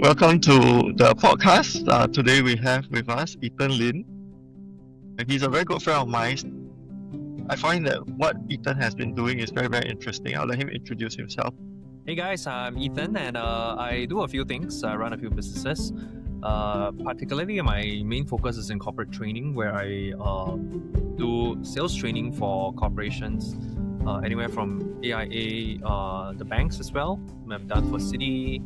Welcome to the podcast. Today we have with us Ethan Lin. He's a very good friend of mine. I find that what Ethan has been doing is very, very interesting. I'll let him introduce himself. Hey guys, I'm Ethan and I do a few things. I run a few businesses. Particularly, my main focus is in corporate training, where I do sales training for corporations, anywhere from AIA, the banks as well. I've done for Citi,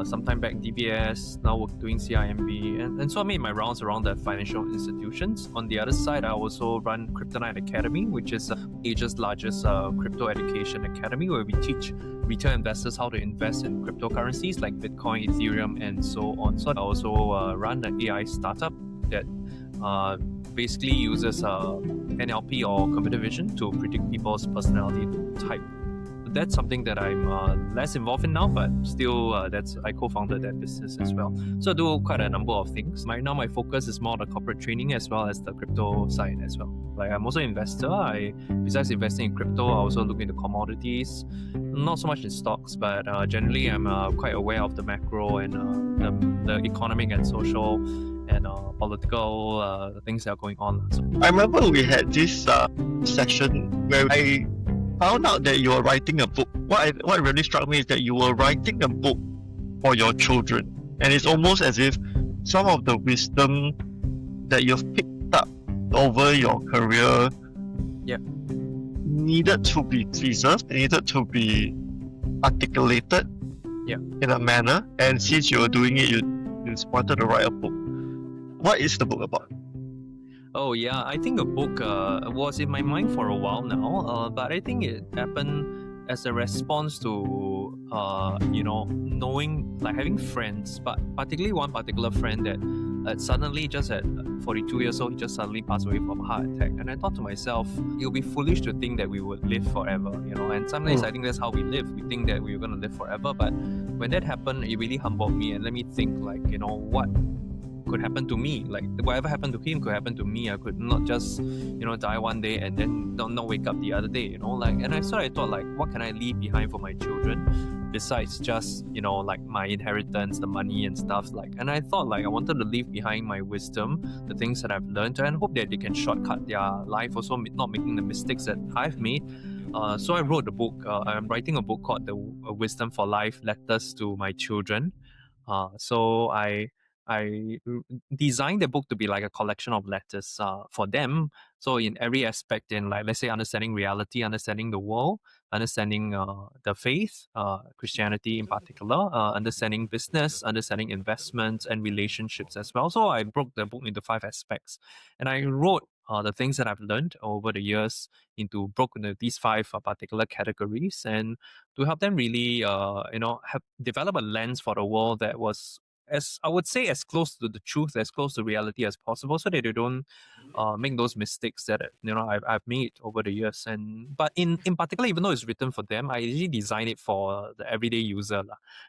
sometime back DBS, now we're doing CIMB, and so I made my rounds around the financial institutions. On the other side, I also run Kryptonite Academy, which is Asia's largest crypto education academy, where we teach retail investors how to invest in cryptocurrencies like Bitcoin, Ethereum, and so on. So I also run an AI startup that basically uses NLP or computer vision to predict people's personality type. That's something that I'm less involved in now, but still I co-founded that business as well. So I do quite a number of things. Right now my focus is more on the corporate training as well as the crypto side as well. Like I'm also an investor. Besides investing in crypto, I also look into commodities, not so much in stocks, but generally I'm quite aware of the macro and the economic and social and political things that are going on. So, I remember we had this session where I found out that you were writing a book. What really struck me is that you were writing a book for your children, and it's almost as if some of the wisdom that you've picked up over your career needed to be preserved, needed to be articulated in a manner. And since you were doing it, you wanted to write a book. What is the book about? Oh yeah, I think the book was in my mind for a while now, but I think it happened as a response to knowing, like having friends, but particularly one particular friend that suddenly just at 42 years old, he just suddenly passed away from a heart attack. And I thought to myself, it would be foolish to think that we would live forever, and sometimes I think that's how we live. We think that we're going to live forever, but when that happened, it really humbled me and let me think like, what could happen to me. Like whatever happened to him could happen to me. I could not just die one day and then not wake up the other day, and I thought like, what can I leave behind for my children besides just like my inheritance, the money and stuff, like. And I thought like I wanted to leave behind my wisdom, the things that I've learned, and hope that they can shortcut their life, also not making the mistakes that I've made. So I wrote a book. I'm writing a book called The Wisdom for Life: Letters to My Children. So I designed the book to be like a collection of letters for them. So in every aspect, in like, let's say, understanding reality, understanding the world, understanding the faith, Christianity in particular, understanding business, understanding investments and relationships as well. So I broke the book into 5 aspects, and I wrote the things that I've learned over the years broken into these 5 particular categories, and to help them really develop a lens for the world that was, as I would say, as close to the truth, as close to reality as possible, so that they don't make those mistakes that I've made over the years. But in particular, even though it's written for them, I usually design it for the everyday user,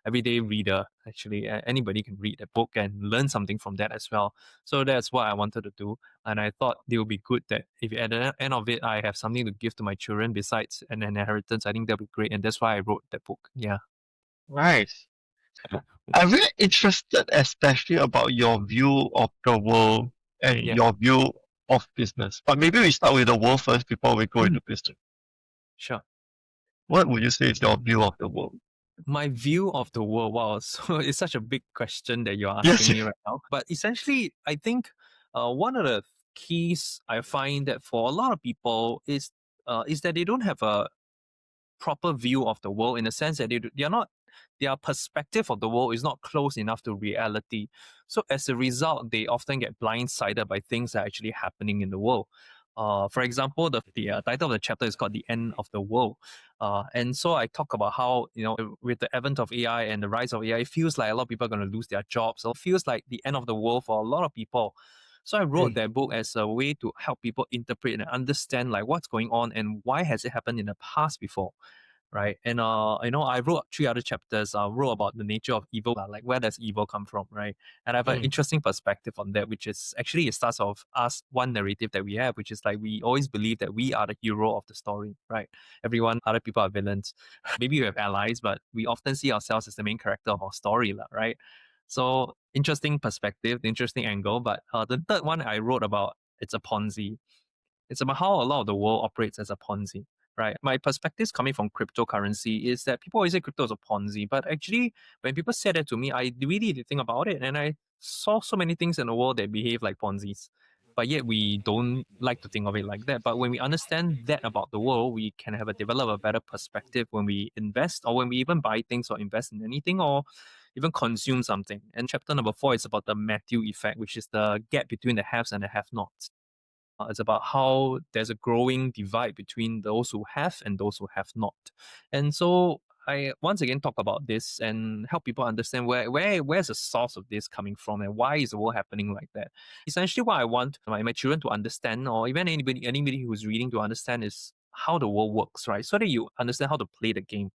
everyday reader. Actually, anybody can read the book and learn something from that as well. So that's what I wanted to do, and I thought it would be good that if at the end of it I have something to give to my children besides an inheritance. I think that'd be great, and that's why I wrote that book. Yeah. Nice. I'm really interested, especially about your view of the world and your view of business. But maybe we start with the world first before we go into business. Sure. What would you say is your view of the world? My view of the world, wow, so it's such a big question that you're asking me right now. But essentially, I think one of the keys I find that for a lot of people is that they don't have a proper view of the world, in the sense that their perspective of the world is not close enough to reality. So as a result, they often get blindsided by things that are actually happening in the world. For example, the title of the chapter is called The End of the World. And so I talk about how, with the advent of AI and the rise of AI, it feels like a lot of people are going to lose their jobs. So it feels like the end of the world for a lot of people. So I wrote that book as a way to help people interpret and understand like what's going on and why has it happened in the past before. Right. And I wrote 3 other chapters. I wrote about the nature of evil, like where does evil come from, right? And I have an interesting perspective on that, which is actually, it starts off us one narrative that we have, which is like we always believe that we are the hero of the story, right? Other people are villains. Maybe we have allies, but we often see ourselves as the main character of our story, right? So interesting perspective, interesting angle. But the third one I wrote about, it's a Ponzi. It's about how a lot of the world operates as a Ponzi, right? My perspectives coming from cryptocurrency is that people always say crypto is a Ponzi, but actually, when people said that to me, I really did think about it, and I saw so many things in the world that behave like Ponzi's. But yet we don't like to think of it like that. But when we understand that about the world, we can have a develop a better perspective when we invest or when we even buy things or invest in anything or even consume something. And chapter number 4 is about the Matthew effect, which is the gap between the haves and the have-nots. It's about how there's a growing divide between those who have and those who have not. And so I once again talk about this and help people understand where's the source of this coming from and why is the world happening like that. Essentially what I want my children to understand, or even anybody who's reading to understand, is how the world works, right? So that you understand how to play the game.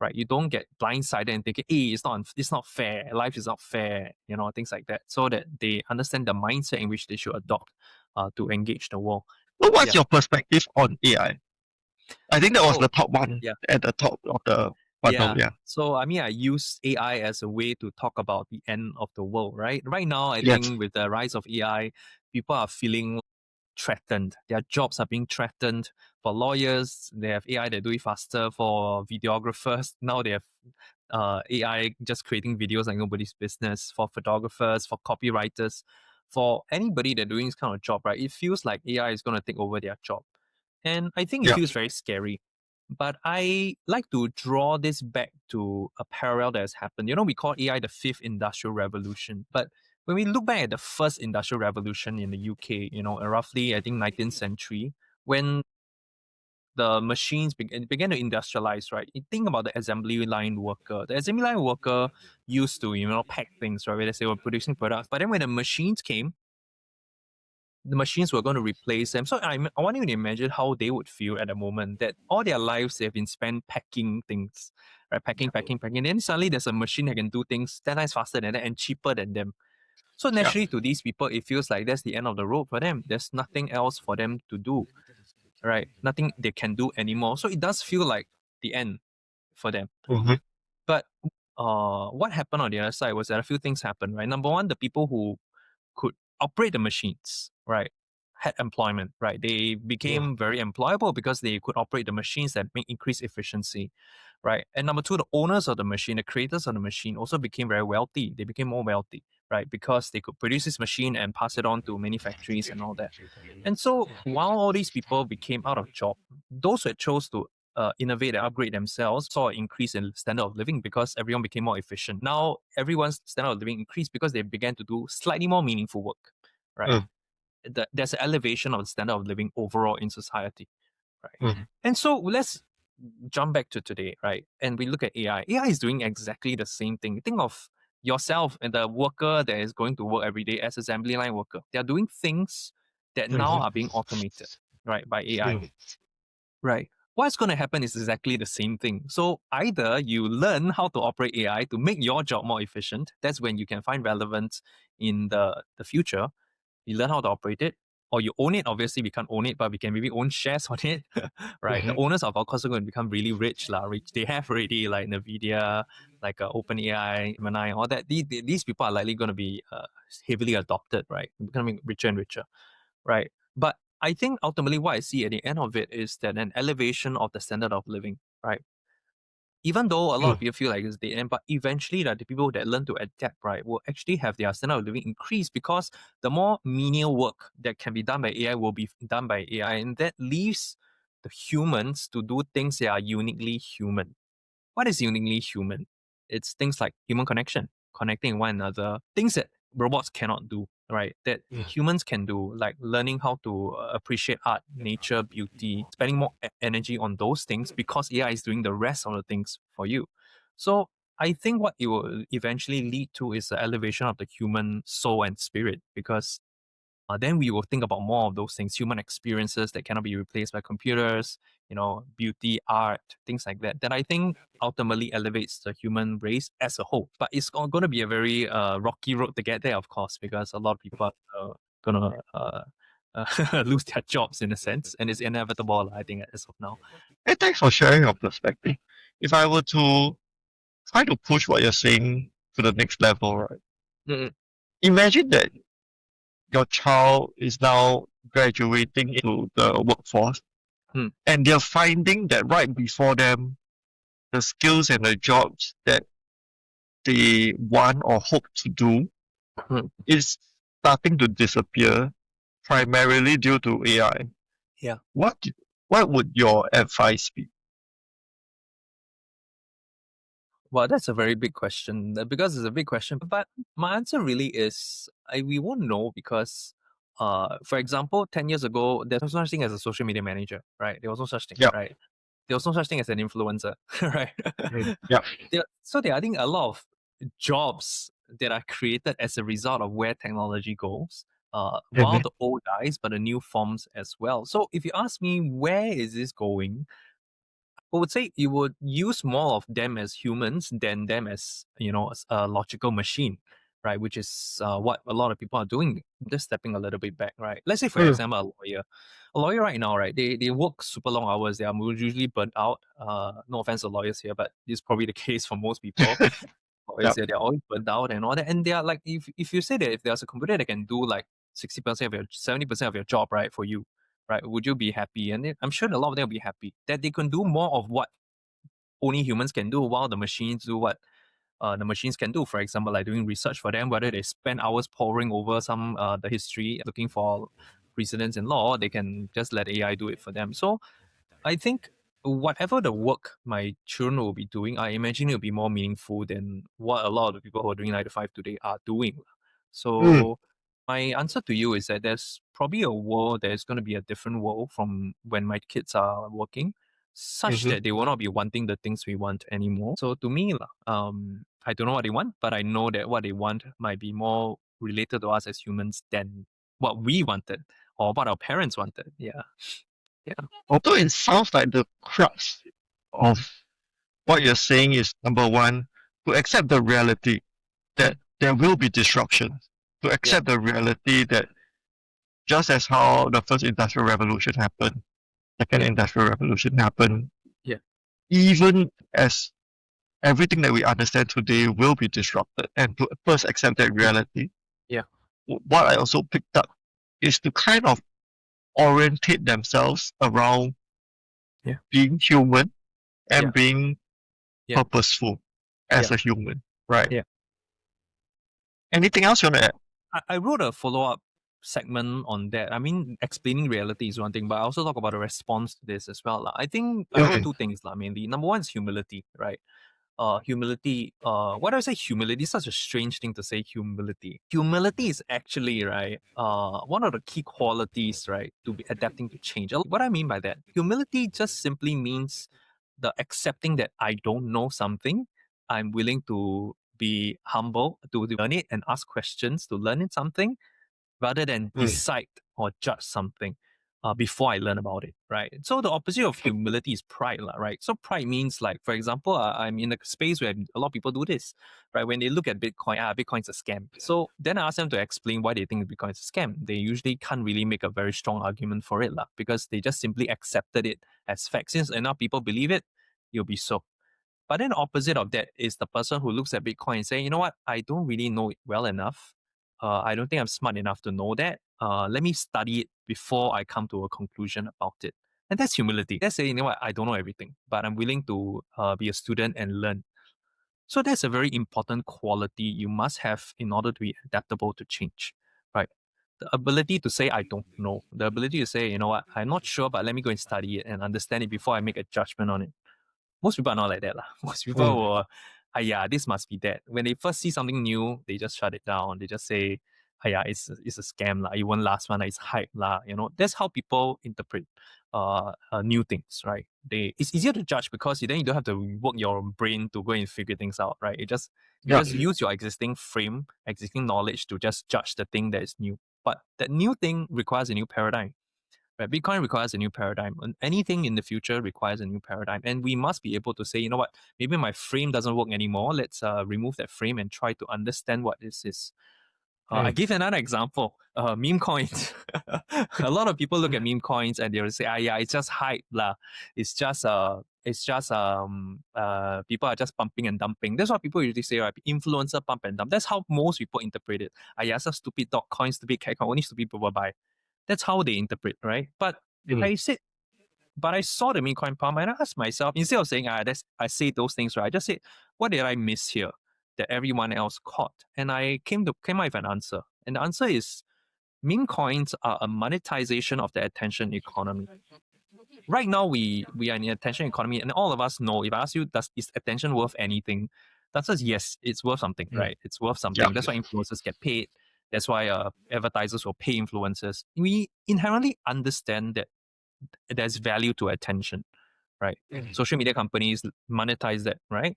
Right, you don't get blindsided and thinking, "Hey, it's not fair. Life is not fair." Things like that, so that they understand the mindset in which they should adopt to engage the world. So what's Yeah. your perspective on AI? I think that was Oh, the top one yeah. at the top of the bundle. Yeah. Yeah. So, I mean, I use AI as a way to talk about the end of the world, right? Right now, I Yes. think with the rise of AI, people are feeling threatened. Their jobs are being threatened. For lawyers, they have AI that do it faster. For videographers, now they have AI just creating videos like nobody's business. For photographers, for copywriters, for anybody that doing this kind of job, right? It feels like AI is going to take over their job. And I think it Yeah. feels very scary. But I like to draw this back to a parallel that has happened. We call AI the fifth industrial revolution. But when we look back at the first industrial revolution in the UK, roughly, I think, 19th century, when the machines began to industrialize, right? You think about the assembly line worker. The assembly line worker used to, pack things, right? Let's say we're producing products. But then when the machines came, the machines were going to replace them. So I want you to imagine how they would feel at the moment that all their lives they've been spent packing things, right? Packing, packing, packing. And then suddenly there's a machine that can do things 10 times faster than that and cheaper than them. So Yeah. naturally, to these people, it feels like that's the end of the road for them. There's nothing else for them to do, right? Nothing they can do anymore. So it does feel like the end for them. Mm-hmm. But what happened on the other side was that a few things happened, right? Number one, the people who could operate the machines, right, had employment, right? They became very employable because they could operate the machines that make increased efficiency, right? And number two, the owners of the machine, the creators of the machine also became very wealthy. They became more wealthy, right? Because they could produce this machine and pass it on to many factories and all that. And so while all these people became out of job, those that chose to innovate and upgrade themselves saw an increase in standard of living because everyone became more efficient. Now everyone's standard of living increased because they began to do slightly more meaningful work, right? Mm. There's an elevation of the standard of living overall in society, right? Mm. And so let's jump back to today, right? And we look at AI. AI is doing exactly the same thing. Think of yourself and the worker that is going to work every day as assembly line worker. They are doing things that now Mm-hmm. are being automated, right, by AI. Mm. Right. What's going to happen is exactly the same thing. So either you learn how to operate AI to make your job more efficient. That's when you can find relevance in the future. You learn how to operate it, or you own it. Obviously, we can't own it, but we can maybe own shares on it. Right. The Mm-hmm. owners of our course are going to become really rich, rich. They have already, like Nvidia, like OpenAI, Gemini, all that. These people are likely going to be heavily adopted, right? Becoming richer and richer, right? But I think ultimately what I see at the end of it is that an elevation of the standard of living, right? Even though a lot of Mm. people feel like it's the end, but eventually the people that learn to adapt, right, will actually have their standard of living increase because the more menial work that can be done by AI will be done by AI. And that leaves the humans to do things that are uniquely human. What is uniquely human? It's things like human connection, connecting one another, things that robots cannot do, right? That Yeah. humans can do, like learning how to appreciate art, nature, beauty, spending more energy on those things because AI is doing the rest of the things for you. So I think what it will eventually lead to is the elevation of the human soul and spirit because then we will think about more of those things, human experiences that cannot be replaced by computers, beauty, art, things like that. That I think ultimately elevates the human race as a whole. But it's going to be a very rocky road to get there, of course, because a lot of people are going to lose their jobs in a sense, and it's inevitable, I think, as of now. Hey, thanks for sharing your perspective. If I were to try to push what you're saying to the next level, right? Mm-mm. Imagine that your child is now graduating into the workforce Mm. and they're finding that right before them, the skills and the jobs that they want or hope to do Mm. is starting to disappear primarily due to AI. Yeah. What what would your advice be? Well, that's a very big question because it's a big question. But my answer really is we won't know because, for example, 10 years ago, there was no such thing as a social media manager, right? There was no such thing, Yeah. right? There was no such thing as an influencer, right? Yeah. I think a lot of jobs that are created as a result of where technology goes, while Mm-hmm. the old dies, but the new forms as well. So if you ask me, where is this going? I would say you would use more of them as humans than them as, as a logical machine, right? Which is what a lot of people are doing. Just stepping a little bit back, right? Let's say, for Mm. example, a lawyer right now, right? They work super long hours. They are usually burnt out. No offense to lawyers here, but this is probably the case for most people. Yeah. Lawyers here, they're always burnt out and all that. And they are like, if you say that if there's a computer that can do like 60% of your 70% of your job, right, for you, right? Would you be happy? And I'm sure a lot of them will be happy that they can do more of what only humans can do, while the machines do what the machines can do. For example, like doing research for them, whether they spend hours poring over some the history, looking for precedents in law, they can just let AI do it for them. So I think whatever the work my children will be doing, I imagine it will be more meaningful than what a lot of the people who are doing 9 to 5 today are doing. Mm. So my answer to you is that there's probably a world that is going to be a different world from when my kids are working, such Mm-hmm. that they will not be wanting the things we want anymore. So to me, I don't know what they want, but I know that what they want might be more related to us as humans than what we wanted or what our parents wanted. Yeah. Yeah. Although it sounds like the crux of what you're saying is number one, to accept the reality that there will be disruption, to Yeah. accept the reality that just as how the first industrial revolution happened, second Yeah. industrial revolution happened, Yeah. even as everything that we understand today will be disrupted, and to first accept that Yeah. reality, Yeah. what I also picked up is to kind of orientate themselves around Yeah. being human and Yeah. being Yeah. purposeful Yeah. as a human, right? Yeah. Anything else you want to add? I wrote a follow up segment on that. I mean, explaining reality is one thing, but I also talk about a response to this as well. I think I wrote Okay. two things, mainly. Number one is humility, right? Humility, why do I say humility? Such a strange thing to say, humility. Humility is actually, right, one of the key qualities, right, to be adapting to change. What I mean by that, humility just simply means the accepting that I don't know something. I'm willing to be humble to learn it and ask questions to learn it something, rather than Mm. decide or judge something before I learn about it, right? So the opposite of humility is pride, right? So pride means, like, for example, I'm in a space where a lot of people do this, right? When they look at Bitcoin, Bitcoin's a scam. So then I ask them to explain why they think Bitcoin is a scam. They usually can't really make a very strong argument for it, because they just simply accepted it as fact. Since enough people believe it, you'll be so. But then the opposite of that is the person who looks at Bitcoin and say, you know what, I don't really know it well enough. I don't think I'm smart enough to know that. Let me study it before I come to a conclusion about it. And that's humility. That's saying, you know what, I don't know everything, but I'm willing to be a student and learn. So that's a very important quality you must have in order to be adaptable to change, right? The ability to say, I don't know. The ability to say, you know what, I'm not sure, but let me go and study it and understand it before I make a judgment on it. Most people are not like that. Most people Mm. will, yeah, this must be that. When they first see something new, they just shut it down. They just say, yeah, it's a scam. It won't last one. It's hype. That's how people interpret new things, right? It's easier to judge because then you don't have to work your brain to go and figure things out, right? You Yeah. just use your existing frame, existing knowledge to just judge the thing that is new. But that new thing requires a new paradigm. Right? Bitcoin requires a new paradigm. And anything in the future requires a new paradigm. And we must be able to say, you know what, maybe my frame doesn't work anymore. Let's remove that frame and try to understand what this is. I give another example. Meme coins. A lot of people look at meme coins and they'll say, yeah, it's just hype lah. It's just people are just pumping and dumping. That's what people usually say, right? Influencer pump and dump. That's how most people interpret it. Yeah, some stupid dog coin, stupid cat coin, only stupid people buy. That's how they interpret, right? But I said, but I saw the meme coin pump and I asked myself, instead of saying, I say those things, right? I just said, what did I miss here that everyone else caught? And I came up with an answer. And the answer is meme coins are a monetization of the attention economy. Right now, we are in the attention economy, and all of us know, if I ask you, is attention worth anything? The answer is yes, it's worth something, right? It's worth something. Yeah. That's why influencers get paid. That's why advertisers will pay influencers. We inherently understand that there's value to attention, right? Social media companies monetize that, right?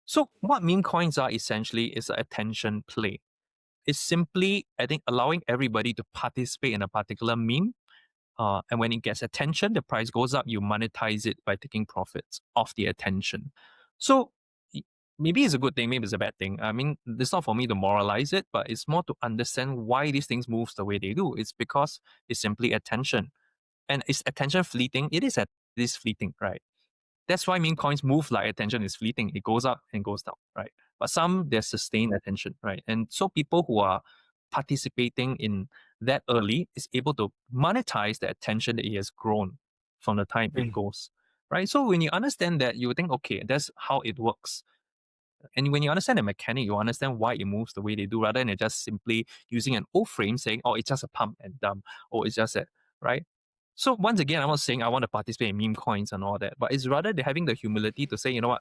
So what meme coins are essentially is an attention play. It's simply, I think, allowing everybody to participate in a particular meme. And when it gets attention, the price goes up. You monetize it by taking profits off the attention. So maybe it's a good thing, maybe it's a bad thing. I mean, it's not for me to moralize it, but it's more to understand why these things move the way they do. It's because it's simply attention. And is attention fleeting? It is fleeting, right? That's why meme coins move like attention is fleeting. It goes up and goes down, right? But some, there's sustained attention, right? And so people who are participating in that early is able to monetize the attention that it has grown from the time it goes, right? So when you understand that, you think, okay, that's how it works. And when you understand the mechanic, you understand why it moves the way they do, rather than just simply using an old frame saying, oh, it's just a pump and dump, or it's just that, right? So once again, I'm not saying I want to participate in meme coins and all that, but it's rather having the humility to say, you know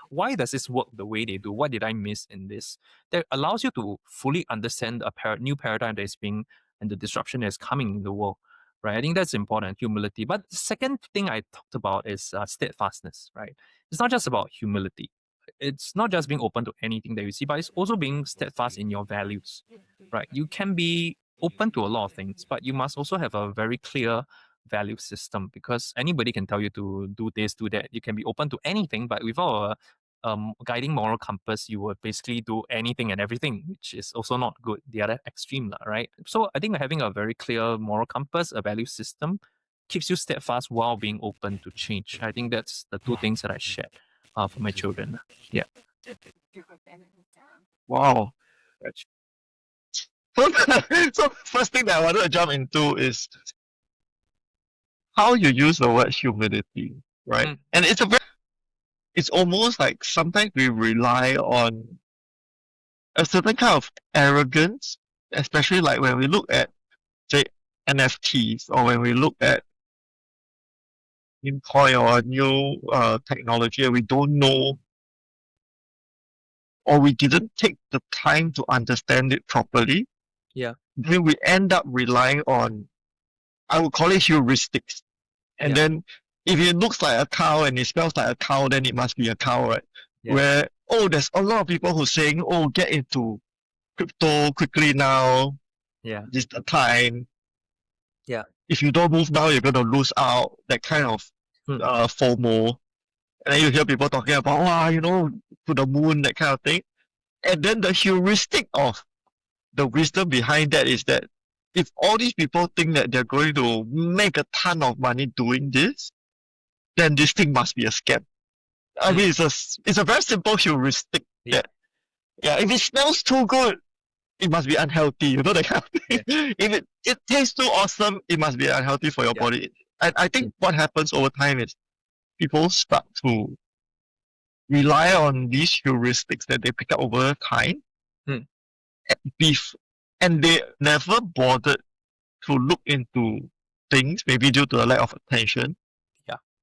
why does this work the way they do? What did I miss in this? That allows you to fully understand a new paradigm that is being and the disruption that is coming in the world, right? I think that's important, humility. But the second thing I talked about is steadfastness, right? It's not just about humility. It's not just being open to anything that you see, but it's also being steadfast in your values, right? You can be open to a lot of things, but you must also have a very clear value system, because anybody can tell you to do this, do that. You can be open to anything, but without a guiding moral compass, you would basically do anything and everything, which is also not good. The other extreme, right? So I think having a very clear moral compass, a value system, keeps you steadfast while being open to change. I think that's the two things that I shared for my children. Yeah. Wow. So first thing that I wanted to jump into is how you use the word humility, right? And it's almost like sometimes we rely on a certain kind of arrogance, especially like when we look at, say, NFTs, or when we look at new coin or new technology and we don't know, or we didn't take the time to understand it properly. Yeah. Then we end up relying on, I would call it heuristics. And then if it looks like a cow and it smells like a cow, then it must be a cow, right? Yeah. Where, there's a lot of people who are saying, get into crypto quickly now. Yeah. This is the time. Yeah. If you don't move now, you're going to lose out. That kind of FOMO. And then you hear people talking about, to the moon, that kind of thing. And then the heuristic of the wisdom behind that is that if all these people think that they're going to make a ton of money doing this, then this thing must be a scam. I mean, it's a very simple heuristic. That, if it smells too good, it must be unhealthy. That kind of thing. If it tastes too awesome, it must be unhealthy for your body. And I think what happens over time is people start to rely on these heuristics that they pick up over time. And they never bothered to look into things, maybe due to a lack of attention,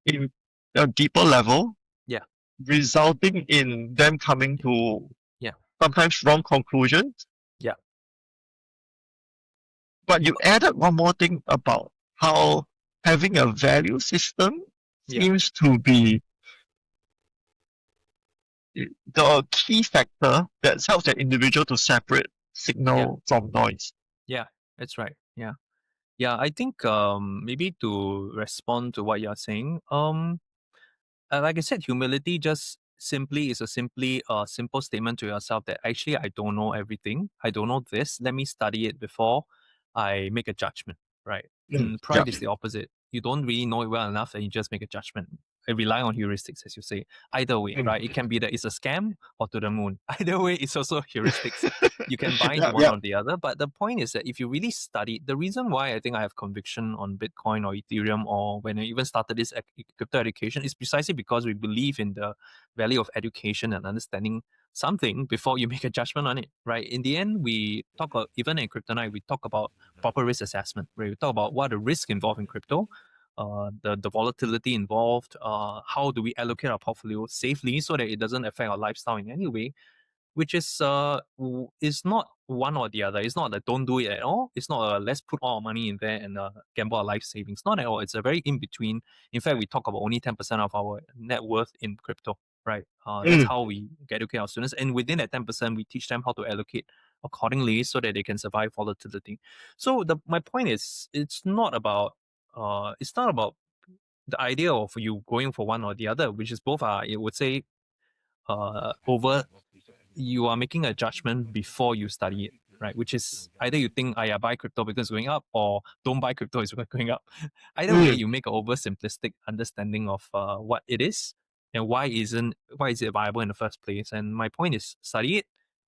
in a deeper level, resulting in them coming to sometimes wrong conclusions. But you added one more thing about how having a value system seems to be the key factor that helps an individual to separate signal from noise. Yeah, that's right. Yeah. I think maybe to respond to what you're saying, like I said, humility just simply is a simple statement to yourself that actually I don't know everything. I don't know this. Let me study it before I make a judgment, right? Yeah. Pride is the opposite. You don't really know it well enough and you just make a judgment. I rely on heuristics, as you say. Either way, right? It can be that it's a scam or to the moon. Either way, it's also heuristics. You can buy into Yeah, one yeah. or the other. But the point is that if you really study, the reason why I think I have conviction on Bitcoin or Ethereum, or when I even started this crypto education, is precisely because we believe in the value of education and understanding something before you make a judgment on it, right? In the end, we talk about, even in Kryptonite, we talk about proper risk assessment, where we talk about what are the risks involved in crypto, the volatility involved, how do we allocate our portfolio safely so that it doesn't affect our lifestyle in any way, which is not one or the other. It's not that don't do it at all. It's not let's put all our money in there and gamble our life savings. Not at all. It's a very in between. In fact, we talk about only 10% of our net worth in crypto, right? That's how we educate our students, and within that 10%, we teach them how to allocate accordingly so that they can survive volatility. So my point is, it's not about the idea of you going for one or the other, which is both are, it would say, over you are making a judgment before you study it, right? Which is either you think, I buy crypto because it's going up, or don't buy crypto, it's going up. Either way, you make an oversimplistic understanding of what it is and why is it viable in the first place. And my point is, study it,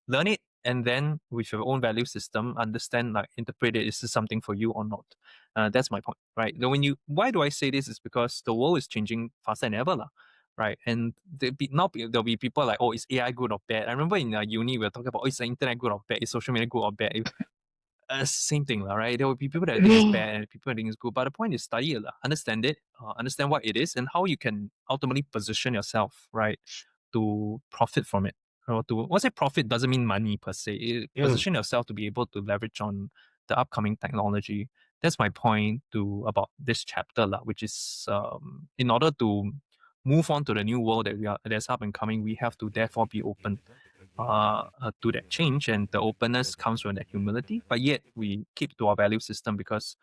learn it, and then with your own value system, understand, like, interpret it, is this something for you or not. That's my point, right? Now, why do I say this is because the world is changing faster than ever, lah, right? And there'll be people like, oh, is AI good or bad? I remember in uni we were talking about, oh, is the internet good or bad? Is social media good or bad? Same thing, right? There will be people that think it's bad and people that think it's good. But the point is, study it, understand it, understand what it is, and how you can ultimately position yourself, right, to profit from it. Or to, what's it, profit doesn't mean money per se. Position yourself to be able to leverage on the upcoming technology. That's my point about this chapter, which is, in order to move on to the new world that's up and coming, we have to therefore be open to that change, and the openness comes from that humility. But yet we keep to our value system because,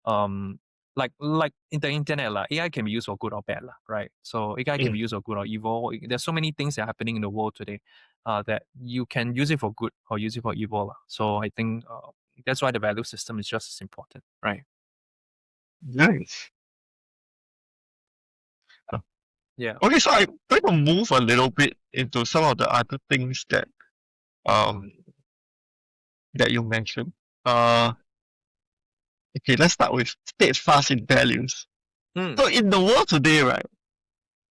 like in the internet, AI can be used for good or bad, right? So AI can be used for good or evil. There's so many things that are happening in the world today that you can use it for good or use it for evil. So I think that's why the value system is just as important, right? Nice. Yeah. Okay, so I'm going to move a little bit into some of the other things um that you mentioned. Okay, let's start with steadfast in values. So in the world today, right,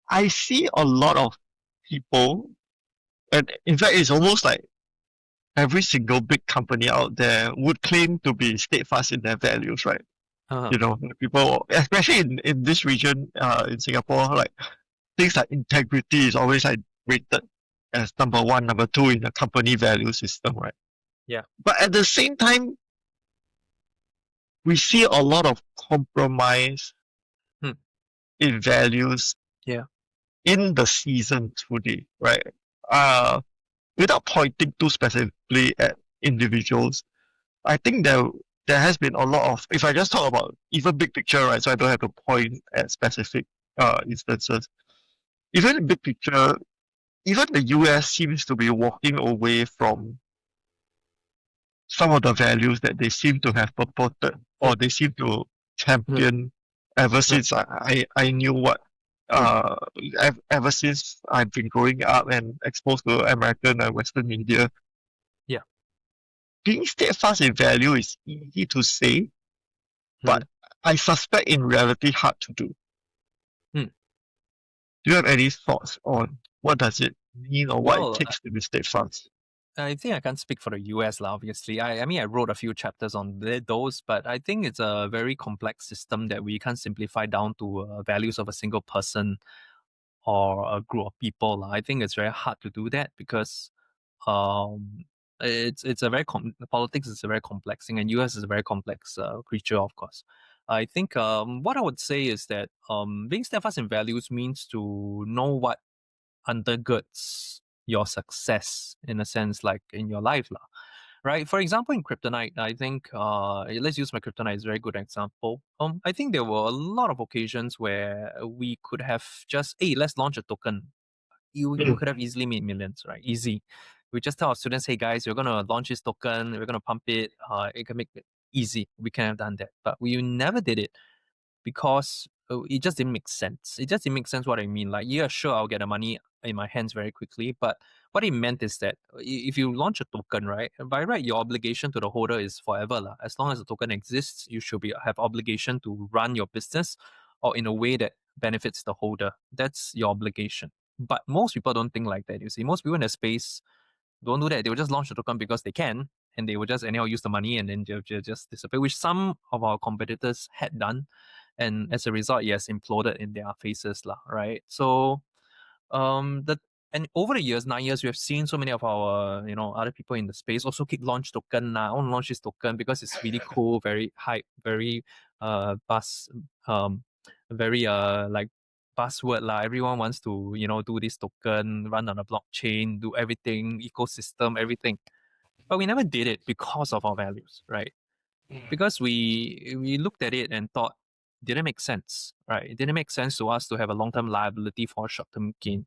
I see a lot of people, and in fact, it's almost like every single big company out there would claim to be steadfast in their values, right? Uh-huh. You know, people, especially in this region, in Singapore, like things like integrity is always like rated as number one, number two in the company value system, right? Yeah. But at the same time, we see a lot of compromise in values Yeah. in the season today, right? Uh, Without pointing too specifically at individuals, I think there has been a lot of, if I just talk about even big picture, right? So I don't have to point at specific instances. Even in big picture, even the US seems to be walking away from some of the values that they seem to have purported or they seem to champion ever since I knew what ever since I've been growing up and exposed to American and Western media. Yeah. Being steadfast in value is easy to say, but I suspect in reality hard to do. Do you have any thoughts on what does it mean or what it Well, takes to be steadfast? I think I can't speak for the US, obviously. I mean, I wrote a few chapters on those, but I think it's a very complex system that we can't simplify down to values of a single person or a group of people. I think it's very hard to do that because um, it's a very politics is a very complex thing, and US is a very complex creature, of course. I think what I would say is that being steadfast in values means to know what undergirds your success, in a sense, like in your life, lah. Right? For example, in Kryptonite, I think let's use my Kryptonite as a very good example. I think there were a lot of occasions where we could have just, hey, let's launch a token. we could have easily made millions, right? Easy. We just tell our students, hey guys, we're gonna launch this token, we're gonna pump it, it can make it easy. We can have done that. But we never did it because it just didn't make sense. It just didn't make sense what I mean. Like, yeah, sure, I'll get the money in my hands very quickly. But what it meant is that if you launch a token, right, by right, your obligation to the holder is forever. La. As long as the token exists, you should have obligation to run your business or in a way that benefits the holder. That's your obligation. But most people don't think like that. You see, most people in the space don't do that. They will just launch the token because they can, and they will just anyhow use the money and then they'll just disappear, which some of our competitors had done. And as a result, yes, imploded in their faces, lah, right? So the and over the years, 9 years, we have seen so many of our, other people in the space also keep launch token. I want to launch this token because it's really cool, very hype, very buzz, very like buzzword lah. Everyone wants to, do this token, run on a blockchain, do everything, ecosystem, everything. But we never did it because of our values, right? Because we looked at it and thought didn't make sense, right? It didn't make sense to us to have a long-term liability for short-term gain,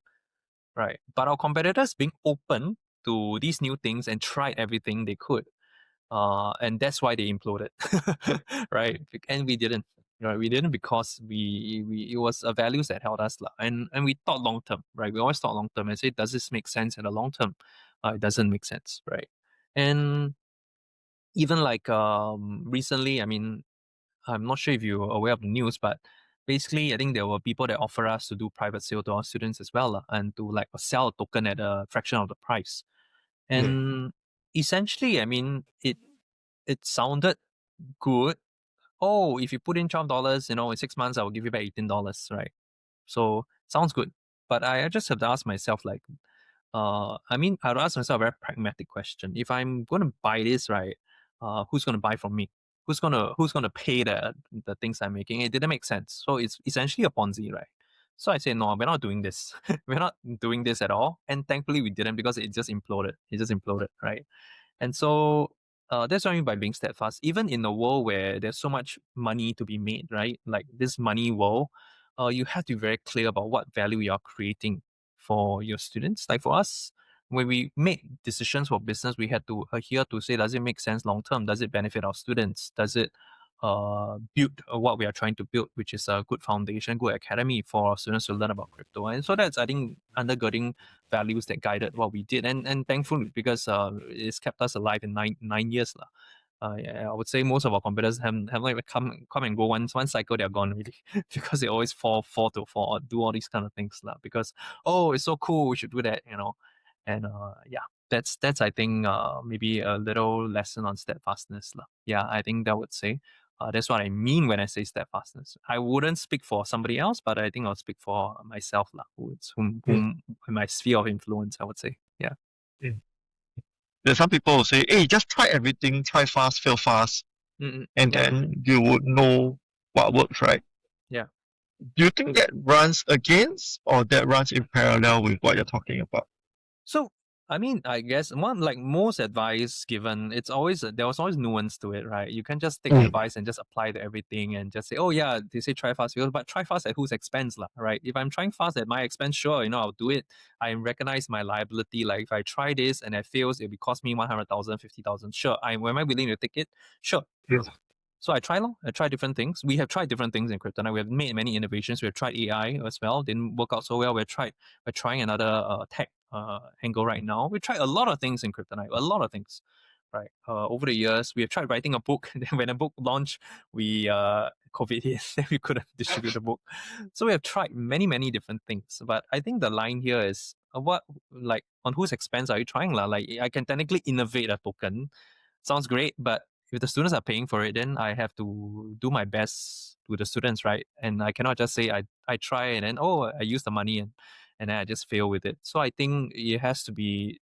right? But our competitors being open to these new things and tried everything they could, and that's why they imploded, right? And we didn't, right? We didn't because we it was values that held us, and we thought long term, right? We always thought long term and say, does this make sense in the long term? It doesn't make sense, right? And even like recently, I mean, I'm not sure if you're aware of the news, but basically, I think there were people that offer us to do private sale to our students as well, and to like sell a token at a fraction of the price. And essentially, I mean, it sounded good. Oh, if you put in $12, in 6 months, I will give you back $18, right? So sounds good. But I just have to ask myself, like, I mean, I'd ask myself a very pragmatic question. If I'm going to buy this, right, who's going to buy from me? Who's gonna pay the things I'm making? It didn't make sense. So it's essentially a Ponzi, right? So I said, no, we're not doing this. We're not doing this at all. And thankfully we didn't because it just imploded. It just imploded, right? And so that's what I mean by being steadfast. Even in a world where there's so much money to be made, right? Like this money world, you have to be very clear about what value you are creating for your students. Like for us, when we make decisions for business, we had to adhere to say, does it make sense long term? Does it benefit our students? Does it build what we are trying to build, which is a good foundation, good academy for our students to learn about crypto? And so that's, I think, undergirding values that guided what we did. And thankfully, because it's kept us alive in nine years. I would say most of our competitors have like come and go one cycle, they're gone really because they always fall to fall or do all these kind of things because it's so cool, we should do that, and yeah, that's I think maybe a little lesson on steadfastness yeah, I think that would say that's what I mean when I say steadfastness. I wouldn't speak for somebody else, but I think I'll speak for myself whom in my sphere of influence, I would say. Yeah. There's some people who say, hey, just try everything, try fast, fail fast, and Yeah. then you would know what works, right? Yeah. Do you think that runs against or that runs in parallel with what you're talking about? So, I mean, I guess one like most advice given, it's always there was always nuance to it, right? You can't just take advice and just apply to everything and just say, oh yeah, they say try fast, but try fast at whose expense, right? If I'm trying fast at my expense, sure, I'll do it. I recognize my liability. Like if I try this and it fails, it'll cost me 100,000, 50,000. Sure, am I willing to take it? Sure. Yes. So I try different things. We have tried different things in crypto. Now we have made many innovations. We have tried AI as well. Didn't work out so well. We're trying another tech angle right now. We tried a lot of things in kryptonite, a lot of things, right? Over the years, we have tried writing a book. When a book launched, we COVID hit, then we couldn't distribute the book. So we have tried many different things. But I think the line here is on whose expense are you trying, Like I can technically innovate a token, sounds great, but if the students are paying for it, then I have to do my best with the students, right? And I cannot just say I try and then I use the money and then I just fail with it. So I think it has to be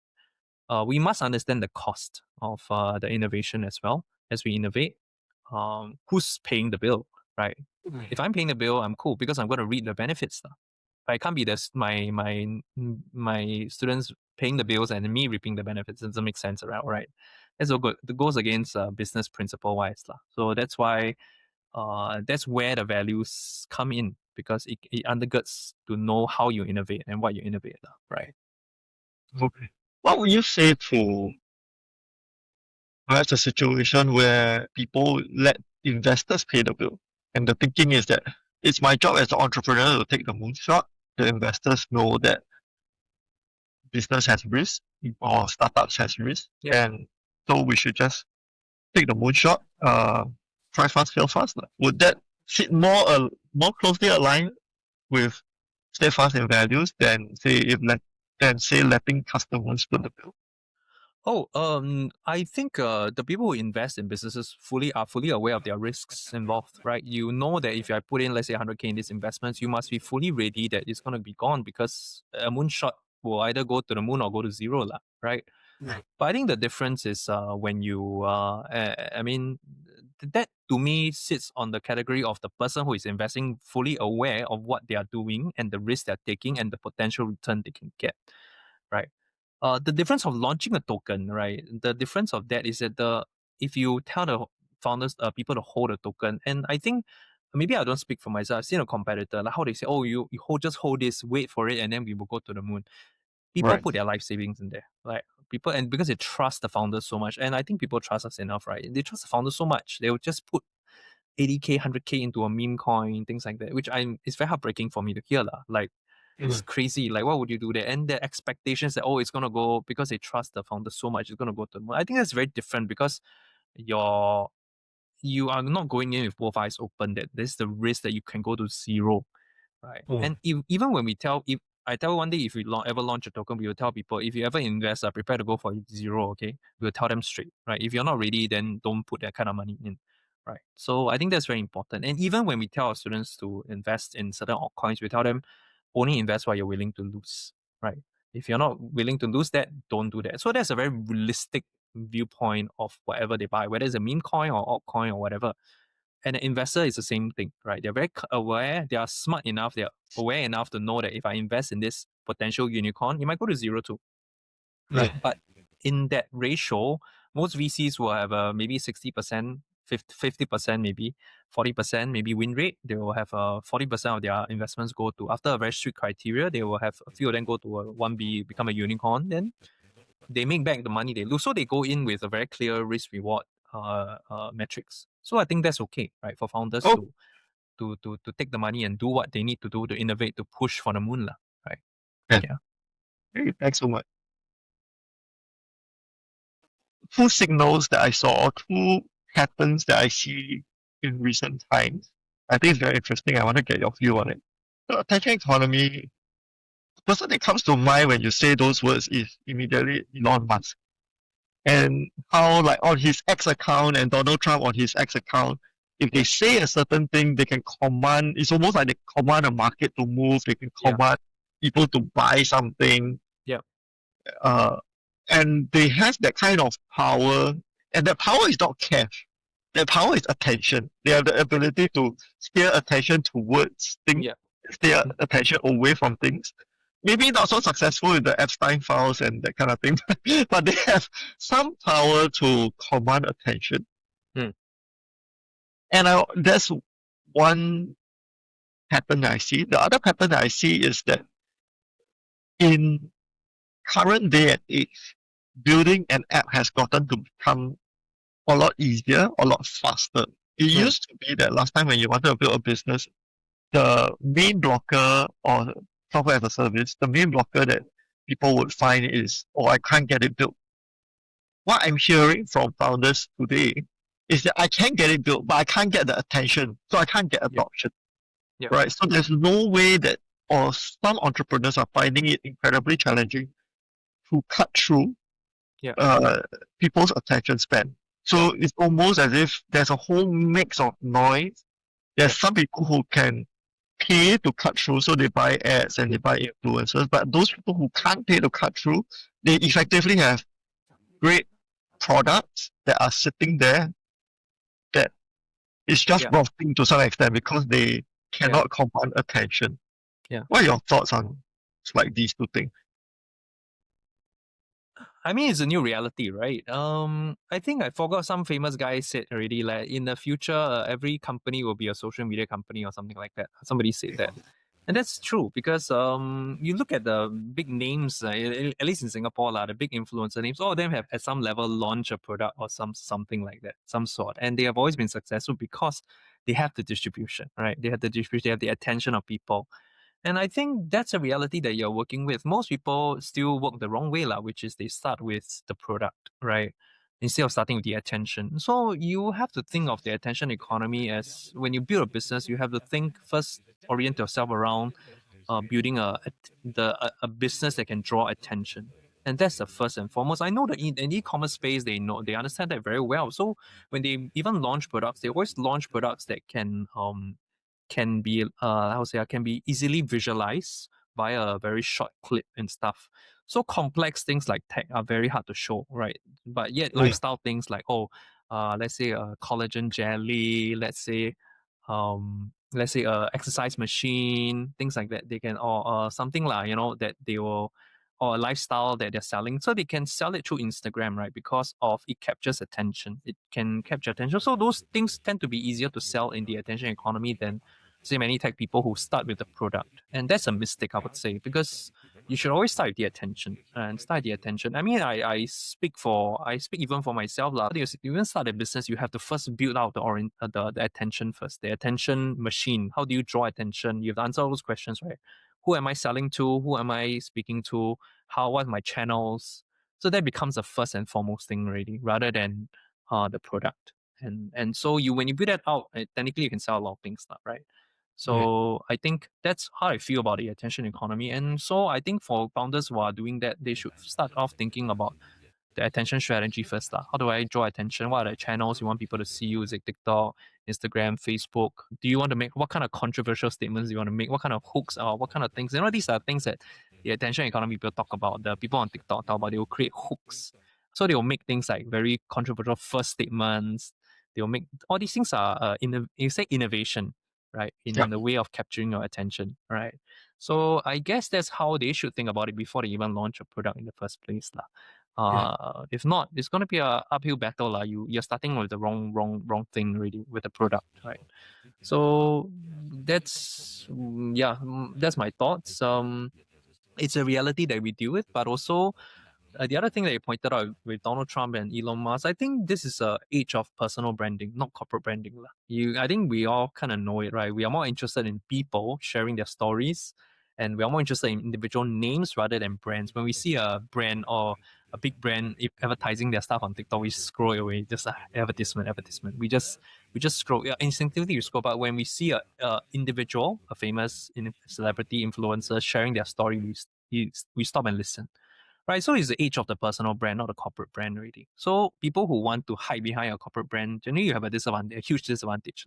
we must understand the cost of the innovation as well as we innovate. Who's paying the bill, right? If I'm paying the bill, I'm cool because I'm going to reap the benefits. I can't be this my students paying the bills and me reaping the benefits. It doesn't make sense, right? That's so good. It goes against business principle wise. So that's why that's where the values come in. because it undergirds to know how you innovate and what you innovate, right? Okay. What would you say to perhaps a situation where people let investors pay the bill? And the thinking is that it's my job as an entrepreneur to take the moonshot. The investors know that business has risk or startups has risk. Yep. And so we should just take the moonshot, try fast, fail fast. Would that sit more closely aligned with steadfast in values than say letting customers foot the bill? Oh, I think the people who invest in businesses are fully aware of their risks involved, right? You know that if I put in, let's say, 100K in these investments, you must be fully ready that it's going to be gone because a moonshot will either go to the moon or go to zero, lah, right? Right. But I think the difference is when you, I mean, that to me sits on the category of the person who is investing fully aware of what they are doing and the risk they're taking and the potential return they can get, right? The difference of launching a token, right? The difference of that is that if you tell the founders, people to hold a token, and I think maybe I don't speak for myself. I've seen a competitor like how they say, "Oh, just hold this, wait for it, and then we will go to the moon." People Right. put their life savings in there, like people, and because they trust the founders so much, and I think people trust us enough, right? They trust the founders so much, they will just put 80K, 100K into a meme coin, things like that, which it's very heartbreaking for me to hear, lah. Like it's crazy. Like, why would you do that? And the expectations that it's gonna go because they trust the founder so much, it's gonna go to the moon. I think that's very different because you are not going in with both eyes open. That there's the risk that you can go to zero, right? And even when if I tell one day if we ever launch a token, we will tell people if you ever invest, prepare to go for zero. Okay, we'll tell them straight, right? If you're not ready, then don't put that kind of money in. Right. So I think that's very important. And even when we tell our students to invest in certain altcoins, we tell them only invest what you're willing to lose. Right. If you're not willing to lose that, don't do that. So that's a very realistic viewpoint of whatever they buy, whether it's a meme coin or altcoin or whatever. And an investor is the same thing, right? They're very aware, they are smart enough, they're aware enough to know that if I invest in this potential unicorn, it might go to zero too. Right. Yeah. But in that ratio, most VCs will have maybe 60%, 50%, maybe 40%, maybe win rate. They will have 40% of their investments go to, after a very strict criteria, they will have a few of them go to a 1B, become a unicorn. Then they make back the money they lose. So they go in with a very clear risk reward metrics. So I think that's okay, right? For founders Oh, to take the money and do what they need to do to innovate, to push for the moon, right? yeah. Hey, thanks so much. Two signals that I saw, or two patterns that I see in recent times. I think it's very interesting. I want to get your view on it. The attention economy, the person that comes to mind when you say those words is immediately Elon Musk. And how, like, on his X account and Donald Trump on his X account, if they say a certain thing, they can command, it's almost like they command a market to move, they can command people to buy something. Yeah. And they have that kind of power, and that power is not cash. That power is attention. They have the ability to steer attention towards things, steer attention away from things. Maybe not so successful with the Epstein files and that kind of thing, but they have some power to command attention. And that's one pattern that I see. The other pattern that I see is that in current day and age, building an app has gotten to become a lot easier, a lot faster. It used to be that last time when you wanted to build a business, the main blocker or software as a service, the main blocker that people would find is, oh, I can't get it built. What I'm hearing from founders today is that I can get it built, but I can't get the attention, so I can't get adoption. Right? So there's no way that, or some entrepreneurs are finding it incredibly challenging to cut through people's attention span. So it's almost as if there's a whole mix of noise. There's some people who can pay to cut through, so they buy ads and they buy influencers. But those people who can't pay to cut through, they effectively have great products that are sitting there that is just rotting to some extent because they cannot command attention. What are your thoughts on like these two things? I mean, it's a new reality, right? I think I forgot some famous guy said already, like in the future, every company will be a social media company or something like that. Somebody said that. And that's true because you look at the big names, at least in Singapore, the big influencer names, all of them have at some level launched a product or something like that, some sort. And they have always been successful because they have the distribution, right? They have the distribution, they have the attention of people. And I think that's a reality that you're working with. Most people still work the wrong way, which is they start with the product, right? Instead of starting with the attention. So you have to think of the attention economy as when you build a business, you have to think first, orient yourself around building a business that can draw attention. And that's the first and foremost. I know that in the e-commerce space, they understand that very well. So when they even launch products, they always launch products that can be how to say can be easily visualized via a very short clip and stuff. So complex things like tech are very hard to show, right? But yet Mm. lifestyle things like let's say a collagen jelly, let's say a exercise machine, things like that. They can or something like that they will or a lifestyle that they're selling. So they can sell it through Instagram, right? Because of it captures attention. It can capture attention. So those things tend to be easier to sell in the attention economy than say many tech people who start with the product. And that's a mistake, I would say, because you should always start with the attention and start the attention. I mean, I speak even for myself. You even start a business, you have to first build out the attention first, the attention machine. How do you draw attention? You have to answer all those questions, right? Who am I selling to? Who am I speaking to? What are my channels? So that becomes the first and foremost thing already, rather than the product. And so when you build that out, technically you can sell a lot of things, right? Mm. So I think that's how I feel about the attention economy. And so I think for founders who are doing that, they should start off thinking about the attention strategy first. How do I draw attention? What are the channels you want people to see you? Is it TikTok, Instagram, Facebook? Do you want to make what kind of controversial statements do you want to make? What kind of hooks or what kind of things? These are things that the attention economy people talk about. The people on TikTok talk about. They will create hooks. So they will make things like very controversial first statements. They will make all these things are you say innovation, right? Yeah. In the way of capturing your attention, right? So I guess that's how they should think about it before they even launch a product in the first place. Mm. If not, it's gonna be a uphill battle. You're starting with the wrong thing really with the product, right? So that's my thoughts. It's a reality that we deal with, but also the other thing that you pointed out with Donald Trump and Elon Musk, I think this is a age of personal branding, not corporate branding. I think we all kind of know it, right? We are more interested in people sharing their stories, and we are more interested in individual names rather than brands. When we see a brand or a big brand advertising their stuff on TikTok, we scroll away, just advertisement. We just scroll. Yeah, instinctively we scroll. But when we see a individual, a famous celebrity influencer sharing their story, we stop and listen, right? So it's the age of the personal brand, not the corporate brand, really. So people who want to hide behind a corporate brand, generally you have a huge disadvantage,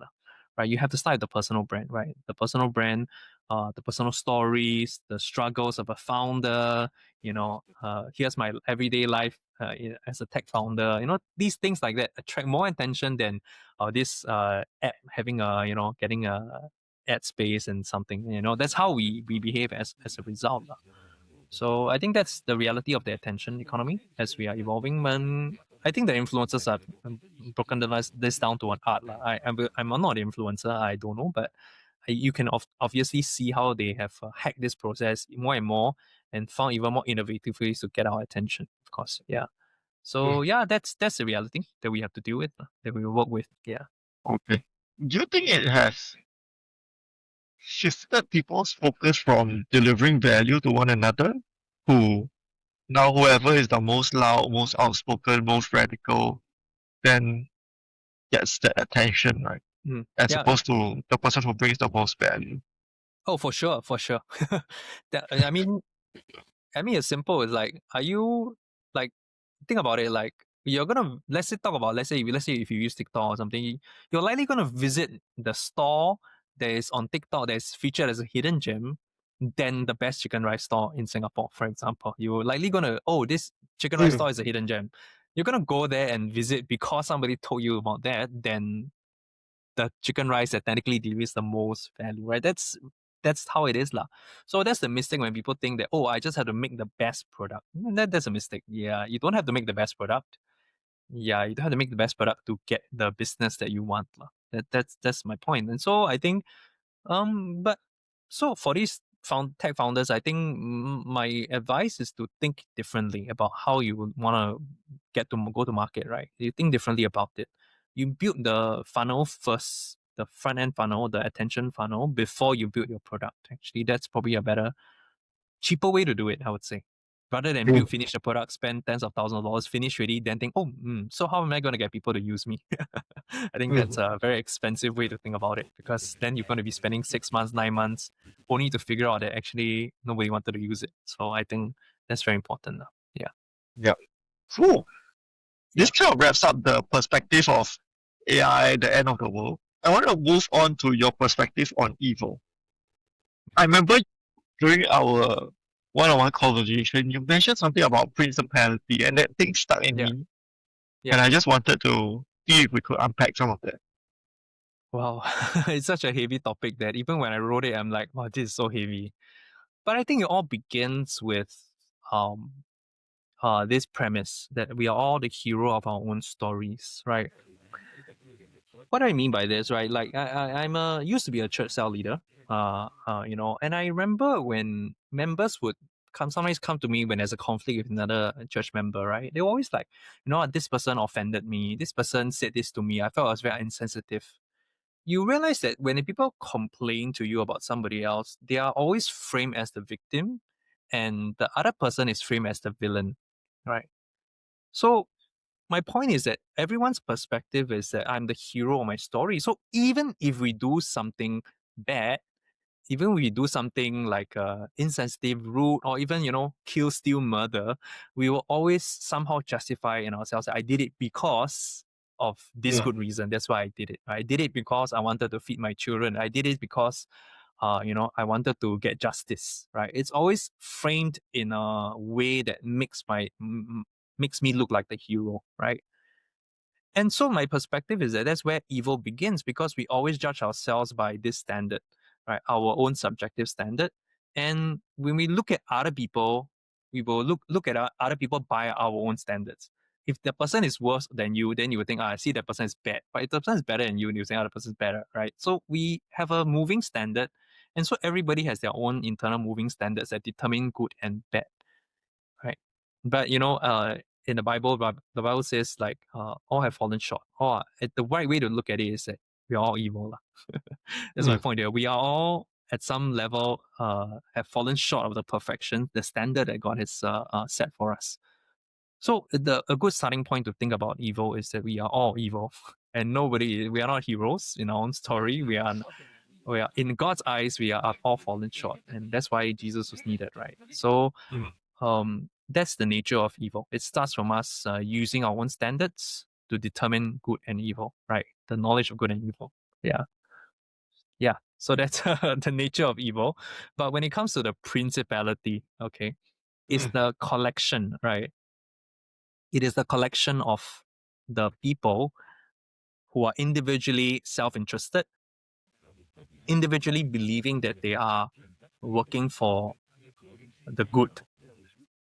right? You have to start with the personal brand, right? The personal brand, the personal stories, the struggles of a founder. Here's my everyday life as a tech founder. These things like that attract more attention than this app having getting a ad space and something. That's how we behave as a result. So I think that's the reality of the attention economy as we are evolving. I think the influencers have broken this down to an art. I'm not an influencer, I don't know, but you can obviously see how they have hacked this process more and more and found even more innovative ways to get our attention, of course. Yeah. So Mm. yeah, that's the reality that we have to deal with, that we work with. Yeah. Okay. Do you think it has shifted people's focus from delivering value to one another? Who now whoever is the most loud, most outspoken, most radical, then gets the attention, right? As Yeah. opposed to the person who brings the most value. Oh, for sure, for sure. I mean, it's simple. It's like, are you like think about it? Like, you're gonna let's say if you use TikTok or something, you're likely gonna visit the store that is on TikTok that is featured as a hidden gem than the best chicken rice store in Singapore, for example. You're likely gonna this chicken rice Mm. store is a hidden gem. You're gonna go there and visit because somebody told you about that. Then the chicken rice that technically delivers the most value, right? That's that's how it is lah. So that's the mistake when people think that, oh, I just have to make the best product. That's a mistake. Yeah, you don't have to make the best product. Yeah, you don't have to make the best product to get the business that you want lah. That's my point. And so I think but so for these tech founders, I think my advice is to think differently about how you would want to go to market, right? You think differently about it. You build the funnel first, the front end funnel, the attention funnel before you build your product. Actually, that's probably a better, cheaper way to do it, I would say. Rather than finish the product, spend tens of thousands of dollars, finish ready, then think, oh, so how am I going to get people to use me? I think that's a very expensive way to think about it, because then you're going to be spending 6 months, 9 months only to figure out that actually nobody wanted to use it. So I think that's very important. Yeah. Yeah. Cool. This Yeah. kind of wraps up the perspective of AI, the end of the world. I want to move on to your perspective on evil. I remember during our one-on-one conversation, you mentioned something about principality, and that thing stuck in Yeah. me. Yeah. And I just wanted to see if we could unpack some of that. Wow. It's such a heavy topic that even when I wrote it, I'm like, wow, this is so heavy. But I think it all begins with um this premise that we are all the hero of our own stories, right? What I mean by this, right? Like I'm used to be a church cell leader, and I remember when members would sometimes come to me when there's a conflict with another church member, right? They always like, this person offended me, this person said this to me, I felt I was very insensitive. You realize that when people complain to you about somebody else, they are always framed as the victim, and the other person is framed as the villain, right? So my point is that everyone's perspective is that I'm the hero of my story. So even if we do something bad, even if we do something like insensitive, rude, or even, kill, steal, murder, we will always somehow justify in ourselves that I did it because of this good reason. That's why I did it. I did it because I wanted to feed my children. I did it because, I wanted to get justice. Right? It's always framed in a way that makes me look like the hero. Right? And so my perspective is that that's where evil begins, because we always judge ourselves by this standard, right? Our own subjective standard. And when we look at other people, we will look at other people by our own standards. If the person is worse than you, then you would think, I see that person is bad. But if the person is better than you, you think, the person is better, right? So we have a moving standard. And so everybody has their own internal moving standards that determine good and bad, right? But in the Bible, the Bible says like all have fallen short. The right way to look at it is that we are all evil. That's my point there. We are all at some level have fallen short of the perfection, the standard that God has set for us. So a good starting point to think about evil is that we are all evil, and we are not heroes in our own story. We are in God's eyes, we are all fallen short, and that's why Jesus was needed, right? So that's the nature of evil. It starts from us using our own standards to determine good and evil, right? The knowledge of good and evil. Yeah. Yeah. So that's the nature of evil. But when it comes to the principality, okay, it's the collection, right? It is the collection of the people who are individually self-interested, individually believing that they are working for the good.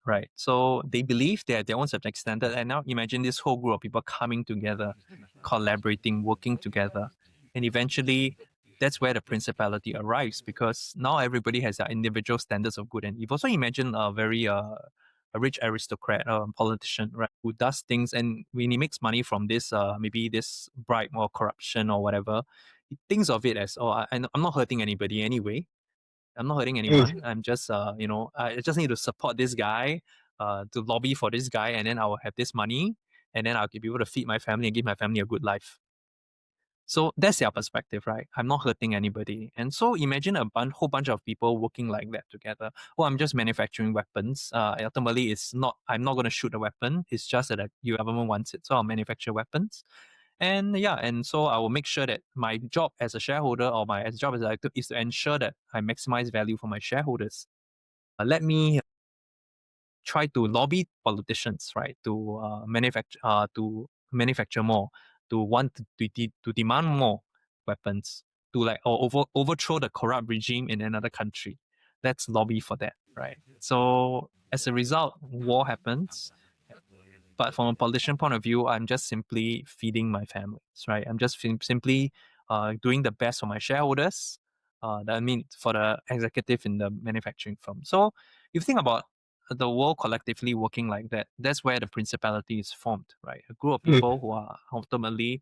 Right. So they believe they have their own subject standard. And now imagine this whole group of people coming together, collaborating, working together. And eventually that's where the principality arrives, because now everybody has their individual standards of good and evil. So imagine a rich aristocrat or politician, right, who does things, and when he makes money from this maybe this bribe or corruption or whatever, he thinks of it as, I'm not hurting anybody anyway. I'm not hurting anyone. I'm just, I just need to support this guy, to lobby for this guy, and then I will have this money, and then I'll be able to feed my family and give my family a good life. So that's their perspective, right? I'm not hurting anybody. And so imagine whole bunch of people working like that together. Oh, I'm just manufacturing weapons. Ultimately, I'm not going to shoot a weapon. It's just that your government wants it. So I'll manufacture weapons. And yeah, and so I will make sure that my job as a shareholder, or my job as a director, is to ensure that I maximize value for my shareholders. Let me try to lobby politicians, right, to manufacture more, to want to demand more weapons. to like or overthrow the corrupt regime in another country. Let's lobby for that, right? So as a result, war happens. But from a politician point of view, I'm just simply feeding my families, right? I'm just simply doing the best for my shareholders. I mean, for the executive in the manufacturing firm. So if you think about the world collectively working like that, that's where the principality is formed, right? A group of people who are ultimately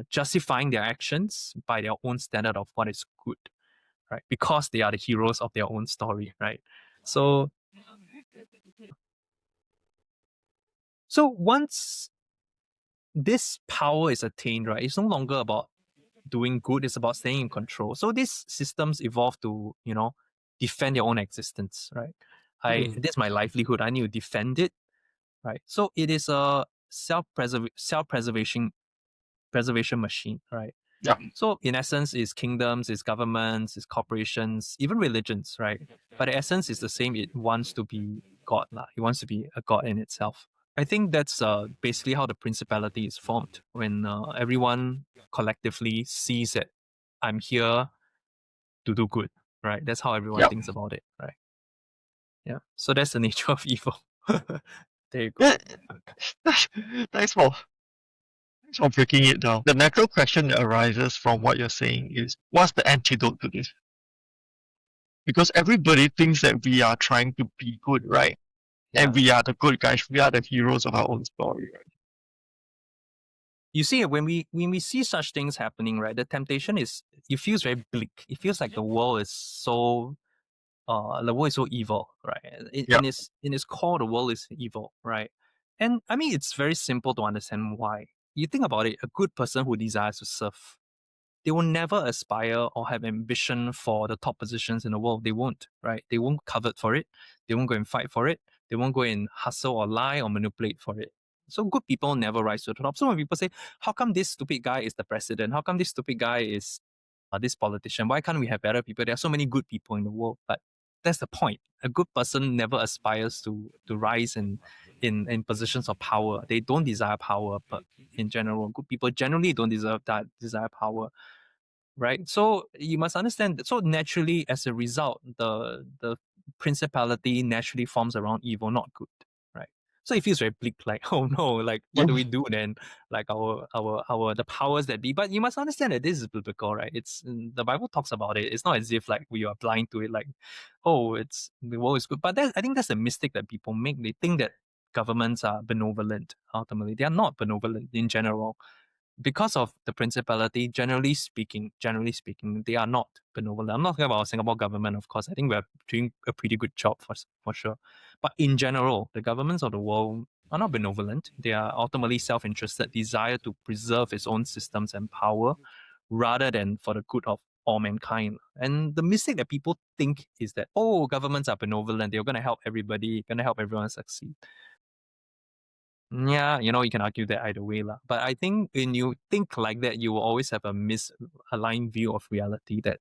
justifying their actions by their own standard of what is good, right? Because they are the heroes of their own story, right? So, so once this power is attained, right, it's no longer about doing good, it's about staying in control. So these systems evolve to, defend their own existence, right? This is my livelihood. I need to defend it, right? So it is a self-preservation preservation machine, right? Yeah. So in essence, it's kingdoms, it's governments, it's corporations, even religions, right? But the essence is the same. It wants to be God, lah. It wants to be a God in itself. I think that's basically how the principality is formed when everyone collectively sees that I'm here to do good, right? That's how everyone Yeah. thinks about it, right? Yeah. So that's the nature of evil. There you go. Yeah. Thanks for breaking it down. The natural question that arises from what you're saying is, what's the antidote to this? Because everybody thinks that we are trying to be good, right? Yeah. And we are the good guys. We are the heroes of our own story, right? You see, when we see such things happening, right, the temptation is, it feels very bleak. It feels like the world is so evil, right? Yeah. In its core, the world is evil, right? And I mean, it's very simple to understand why. You think about it, a good person who desires to serve, they will never aspire or have ambition for the top positions in the world. They won't, right? They won't covet for it. They won't go and fight for it. They won't go and hustle or lie or manipulate for it. So good people never rise to the top. So when people say, how come this stupid guy is the president? How come this stupid guy is this politician? Why can't we have better people? There are so many good people in the world. But that's the point. A good person never aspires to rise in positions of power. They don't desire power, but in general, good people generally don't desire power, right? So you must understand that. So naturally, as a result, the principality naturally forms around evil, not good, right? So it feels very bleak, like, oh no, like what do we do then? Like our the powers that be. But you must understand that this is biblical, right? It's the Bible talks about it. It's not as if like we are blind to it, like, oh, it's the world is good. But I think that's a mistake that people make. They think that governments are benevolent. Ultimately, they are not benevolent in general because of the principality. Generally speaking, they are not benevolent. I'm not talking about Singapore government, of course. I think we're doing a pretty good job for sure. But in general, the governments of the world are not benevolent. They are ultimately self-interested, desire to preserve its own systems and power rather than for the good of all mankind. And the mistake that people think is that, oh, governments are benevolent, they're going to help everybody, going to help everyone succeed. Yeah, you can argue that either way, lah. But I think when you think like that, you will always have a misaligned view of reality that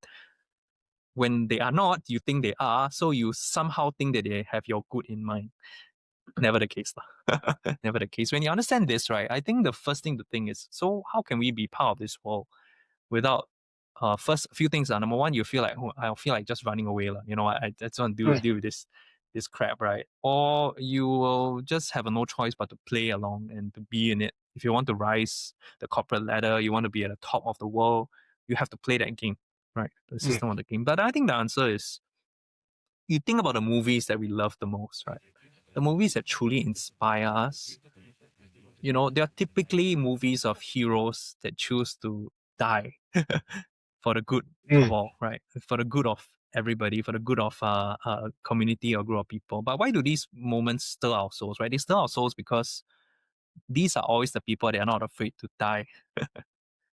when they are not, you think they are, so you somehow think that they have your good in mind. Never the case, lah. Never the case. When you understand this, right, I think the first thing to think is, so how can we be part of this world without first a few things are number one, you feel like, oh, I feel like just running away. I just want to deal with this crap, right? Or you will just have no choice but to play along and to be in it. If you want to rise the corporate ladder, you want to be at the top of the world, you have to play that game, right? The system of the game. But I think the answer is, you think about the movies that we love the most, right? The movies that truly inspire us, they are typically movies of heroes that choose to die for the good of all, right? For the good of everybody, for the good of a community or group of people. But why do these moments stir our souls, right? They stir our souls because these are always the people that are not afraid to die.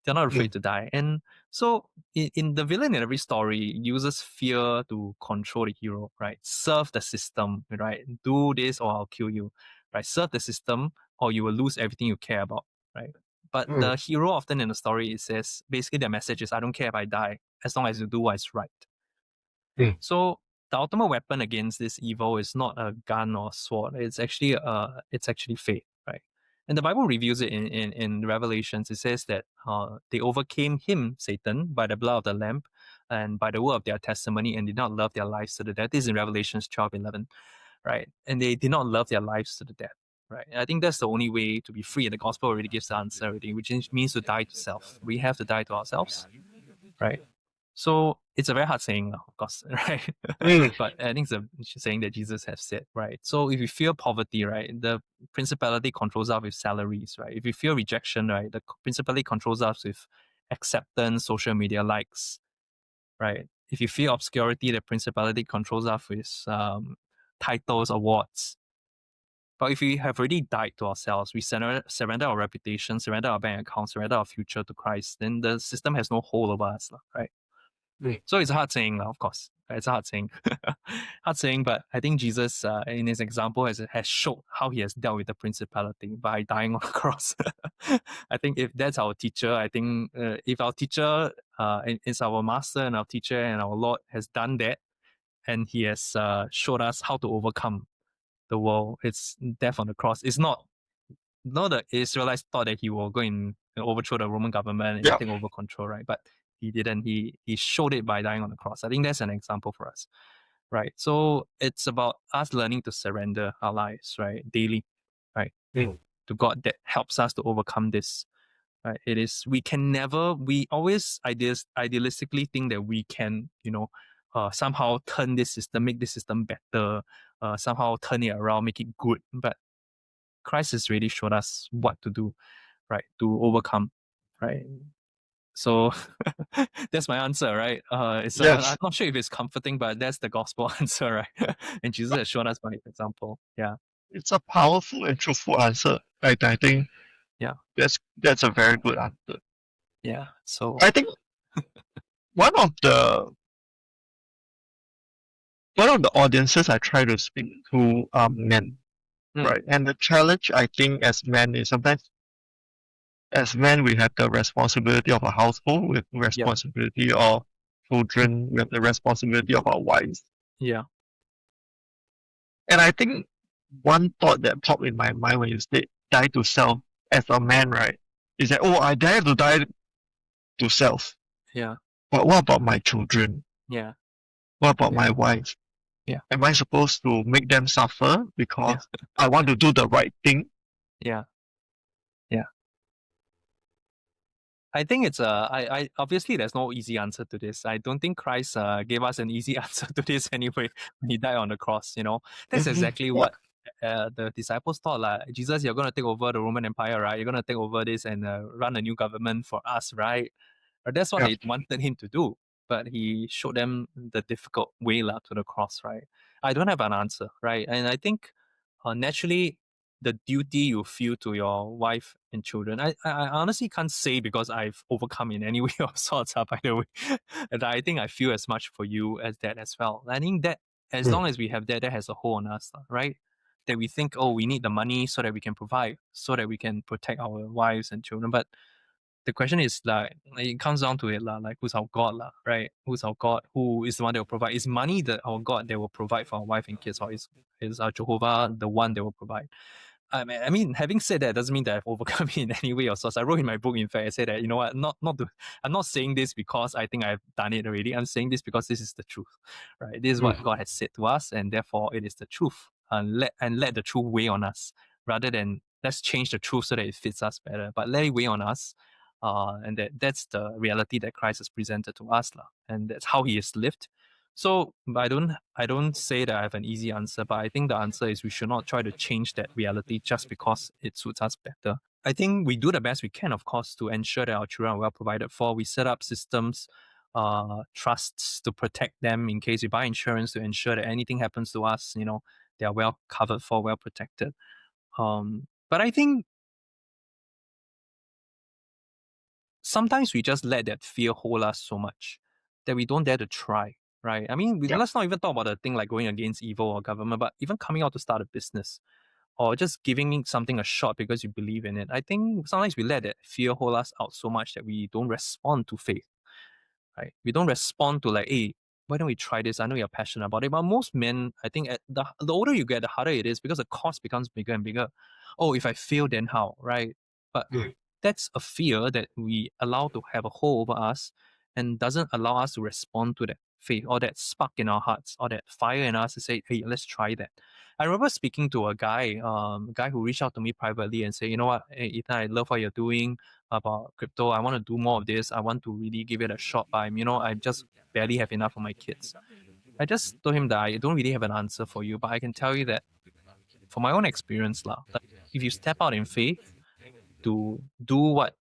They're not afraid to die. And so in the villain in every story uses fear to control the hero, right? Serve the system, right? Do this or I'll kill you, right? Serve the system or you will lose everything you care about, right? But the hero often in the story, it says, basically their message is, I don't care if I die, as long as you do what's right. So the ultimate weapon against this evil is not a gun or sword. It's actually faith, right? And the Bible reveals it in Revelations. It says that they overcame him, Satan, by the blood of the Lamb and by the word of their testimony, and did not love their lives to the death. This is in Revelations 12:11, right? And they did not love their lives to the death, right? And I think that's the only way to be free. And the gospel already gives the answer already, which means to die to self. We have to die to ourselves, right? So it's a very hard saying, of course, right? But I think it's a saying that Jesus has said, right? So if you fear poverty, right, the principality controls us with salaries, right? If you fear rejection, right, the principality controls us with acceptance, social media likes, right? If you fear obscurity, the principality controls us with titles, awards. But if we have already died to ourselves, we surrender our reputation, surrender our bank account, surrender our future to Christ, then the system has no hold over us, right? So it's a hard saying, of course. It's a hard saying. Hard saying, but I think Jesus, in his example, has showed how he has dealt with the principality by dying on the cross. I think if that's our teacher, I think if our teacher is our master and our teacher and our Lord has done that, and he has showed us how to overcome the world, it's death on the cross. It's not the Israelites thought that he will go and overthrow the Roman government and take over control, right? But he didn't. He showed it by dying on the cross. I think that's an example for us, right? So it's about us learning to surrender our lives, right, daily, right, to God that helps us to overcome this. Right? It is we always idealistically think that we can, somehow turn this system, make this system better, somehow turn it around, make it good. But Christ has really showed us what to do, right, to overcome, right? So that's my answer, right? I'm not sure if it's comforting, but that's the gospel answer, right? And Jesus has shown us by example. Yeah. It's a powerful and truthful answer. Right? I think that's a very good answer. Yeah. So I think one of the audiences I try to speak to are men. Right. And the challenge I think as men is sometimes as men we have the responsibility of a household, with responsibility of children, we have the responsibility of our wives. Yeah. And I think one thought that popped in my mind when you said die to self as a man, right, is that I dare to die to self. Yeah. But what about my children? Yeah. What about my wife? Yeah. Am I supposed to make them suffer because I want to do the right thing? Yeah. Yeah. I think it's I obviously there's no easy answer to this. I don't think Christ gave us an easy answer to this anyway when he died on the cross. That's exactly what the disciples thought. Like, Jesus, you're going to take over the Roman Empire, right? You're going to take over this and run a new government for us, right? Or that's what they wanted him to do. But he showed them the difficult way to the cross, right? I don't have an answer, right? And I think naturally the duty you feel to your wife and children. I honestly can't say because I've overcome in any way of sorts, by the way. And I think I feel as much for you as that as well. I think that as long as we have that has a hold on us, right? That we think, we need the money so that we can provide, so that we can protect our wives and children. But the question is like it comes down to it like who's our God right? Who's our God? Who is the one that will provide? Is money our God that will provide for our wife and kids, or is our Jehovah the one that will provide? I mean, having said that, doesn't mean that I've overcome it in any way or source. I wrote in my book, in fact, I said that, you know what, I'm not saying this because I think I've done it already. I'm saying this because this is the truth, right? This is what God has said to us, and therefore it is the truth. Let the truth weigh on us, rather than let's change the truth so that it fits us better. But let it weigh on us, and that's the reality that Christ has presented to us, and that's how He has lived. So I don't say that I have an easy answer, but I think the answer is we should not try to change that reality just because it suits us better. I think we do the best we can, of course, to ensure that our children are well provided for. We set up systems, trusts to protect them in case we buy insurance to ensure that anything happens to us, they are well covered for, well protected. But I think sometimes we just let that fear hold us so much that we don't dare to try. Right. I mean, let's not even talk about a thing like going against evil or government, but even coming out to start a business or just giving something a shot because you believe in it. I think sometimes we let that fear hold us out so much that we don't respond to faith. Right. We don't respond to like, hey, why don't we try this? I know you're passionate about it. But most men, I think the older you get, the harder it is because the cost becomes bigger and bigger. Oh, if I fail, then how? Right? But that's a fear that we allow to have a hold over us and doesn't allow us to respond to that faith or that spark in our hearts or that fire in us to say, hey, let's try that. I remember speaking to a guy who reached out to me privately and said, you know what, hey, Ethan, I love what you're doing about crypto. I want to do more of this. I want to really give it a shot, but I just barely have enough for my kids. I just told him that I don't really have an answer for you, but I can tell you that from my own experience, like if you step out in faith to do what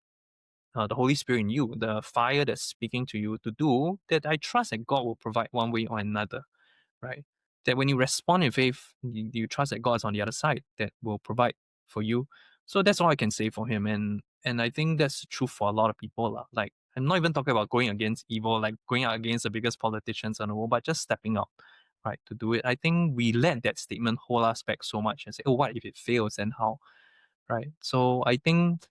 the Holy Spirit in you, the fire that's speaking to you to do, that I trust that God will provide one way or another, right? That when you respond in faith, you trust that God is on the other side that will provide for you. So that's all I can say for him. And I think that's true for a lot of people. Like, I'm not even talking about going against evil, like going out against the biggest politicians in the world, but just stepping out, right, to do it. I think we let that statement hold us back so much and say, oh, what if it fails and how, right? So I think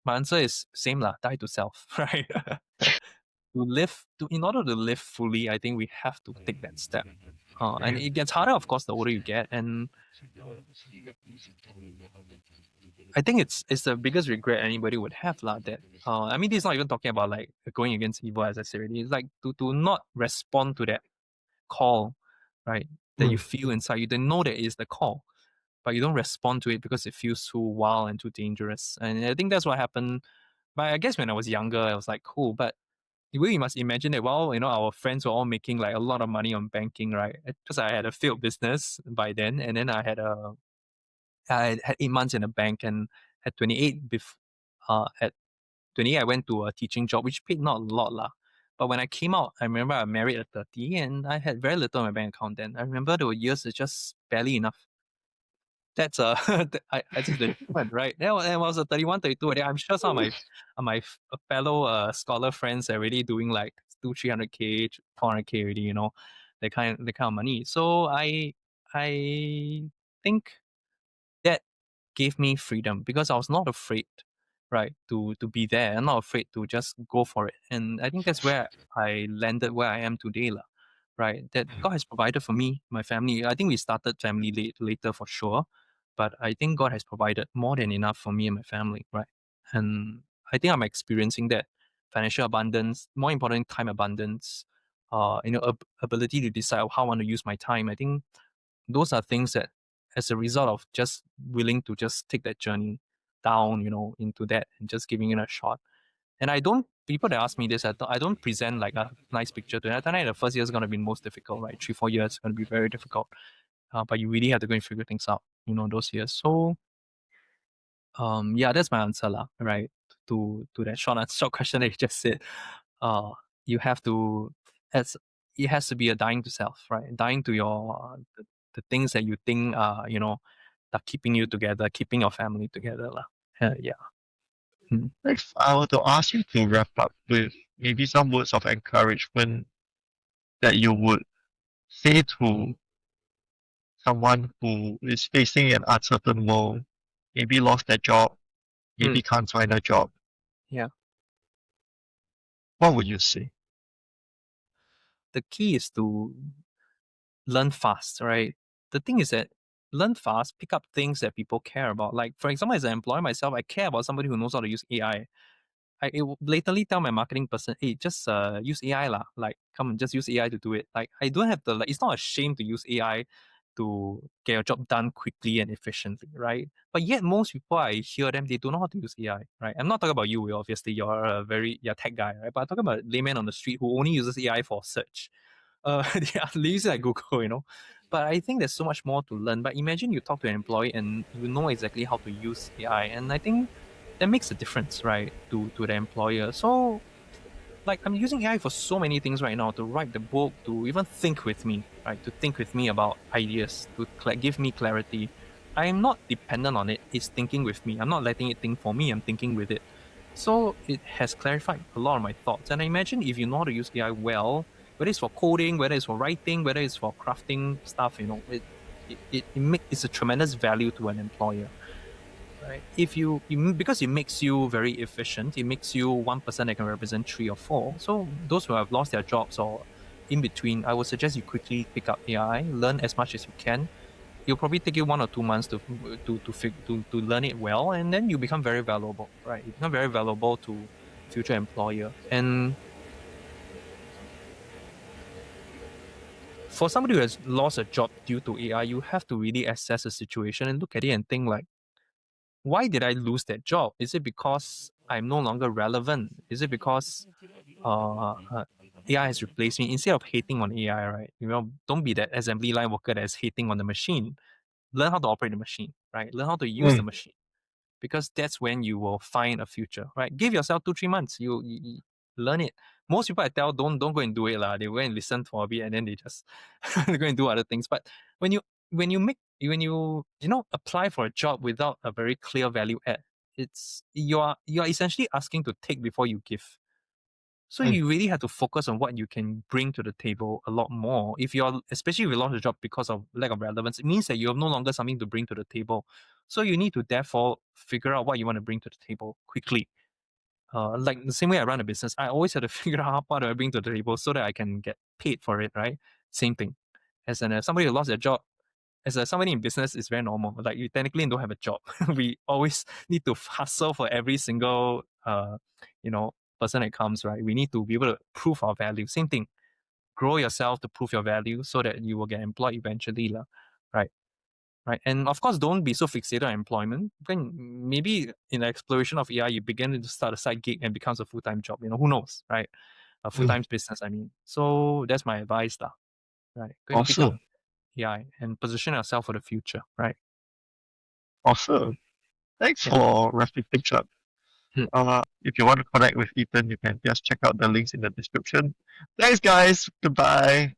my answer is same lah, die to self, right? In order to live fully, I think we have to take that step. And it gets harder, of course, the older you get. And I think it's the biggest regret anybody would have, lah. That I mean, this is not even talking about like going against evil, as I said already. It's like to not respond to that call, right? That you feel inside you. They know that it's the call, but you don't respond to it because it feels too wild and too dangerous. And I think that's what happened. But I guess when I was younger, I was like, cool. But you must imagine that while our friends were all making like a lot of money on banking, right? Because I had a failed business by then, and then I had 8 months in a bank, and at 28, at 28, I went to a teaching job, which paid not a lot lah. But when I came out, I remember I married at 30, and I had very little in my bank account then. I remember there were years it's just barely enough. That's I just legit, right? Then when I was 31, 32, and I'm sure some of my fellow scholar friends are already doing like 300K, 400K already, the kind of money. So I think that gave me freedom because I was not afraid, right, to be there. I'm not afraid to just go for it. And I think that's where I landed where I am today, lah. Right. That God has provided for me, my family. I think we started family later for sure. But I think God has provided more than enough for me and my family, right? And I think I'm experiencing that financial abundance, more important, time abundance, ability to decide how I want to use my time. I think those are things that, as a result of just willing to just take that journey down, into that and just giving it a shot. And people that ask me this, I don't present like a nice picture to it. I think the first year is going to be most difficult, right? 3-4 years is going to be very difficult. But you really have to go and figure things out, those years. So, yeah, that's my answer, lah, right? To that short question that you just said. You have to, it has to be a dying to self, right? Dying to the things that you think are, are keeping you together, keeping your family together, lah. Yeah. If I were to ask you to wrap up with maybe some words of encouragement that you would say to someone who is facing an uncertain world, maybe lost their job, maybe can't find a job, Yeah. what would you say? The key is to learn fast, right? The thing is that learn fast, pick up things that people care about. Like, for example, as an employer myself, I care about somebody who knows how to use AI. I will blatantly tell my marketing person, hey, just use AI lah. Like, come on, just use AI to do it. Like, I don't have it's not a shame to use AI to get your job done quickly and efficiently, right? But yet most people, I hear them, they don't know how to use AI, right? I'm not talking about you, obviously, you're a tech guy, right? But I'm talking about layman on the street who only uses AI for search. They are lazy like Google. But I think there's so much more to learn. But imagine you talk to an employee and you know exactly how to use AI. And I think that makes a difference, right, to the employer. So, like, I'm using AI for so many things right now, to write the book, to even think with me, right, to think with me about ideas, to give me clarity. I'm not dependent on it. It's thinking with me. I'm not letting it think for me. I'm thinking with it. So it has clarified a lot of my thoughts. And I imagine if you know how to use AI well, whether it's for coding, whether it's for writing, whether it's for crafting stuff, it's a tremendous value to an employer. Right? Because it makes you very efficient, it makes you one person that can represent 3 or 4. So those who have lost their jobs or in between, I would suggest you quickly pick up AI, learn as much as you can. It'll probably take you 1 or 2 months to learn it well, and then you become very valuable, right? You become very valuable to future employer. And for somebody who has lost a job due to AI, you have to really assess the situation and look at it and think like, why did I lose that job? Is it because I'm no longer relevant? Is it because AI has replaced me? Instead of hating on AI, right? Don't be that assembly line worker that's hating on the machine. Learn how to operate the machine, right? Learn how to use the machine, because that's when you will find a future, right? Give yourself 2-3 months. You learn it. Most people I tell don't go and do it lah. They go and listen for a bit and then they just go and do other things. But when you apply for a job without a very clear value add, you are essentially asking to take before you give. So you really have to focus on what you can bring to the table a lot more. Especially if you lost a job because of lack of relevance, it means that you have no longer something to bring to the table. So you need to therefore figure out what you want to bring to the table quickly. Like the same way I run a business, I always have to figure out what do I bring to the table so that I can get paid for it, right? Same thing. As somebody who lost their job, somebody in business, is very normal. Like you technically don't have a job. We always need to hustle for every single person that comes, right? We need to be able to prove our value. Same thing. Grow yourself to prove your value so that you will get employed eventually, right? Right. And of course, don't be so fixated on employment. Then maybe in the exploration of AI, you begin to start a side gig and becomes a full-time job. Who knows, right? A full-time business, I mean. So that's my advice, right? Go and pick up Awesome. AI and position yourself for the future, right? Awesome. Thanks Yeah. for wrapping things up. Hmm. If you want to connect with Ethan, you can just check out the links in the description. Thanks, guys. Goodbye.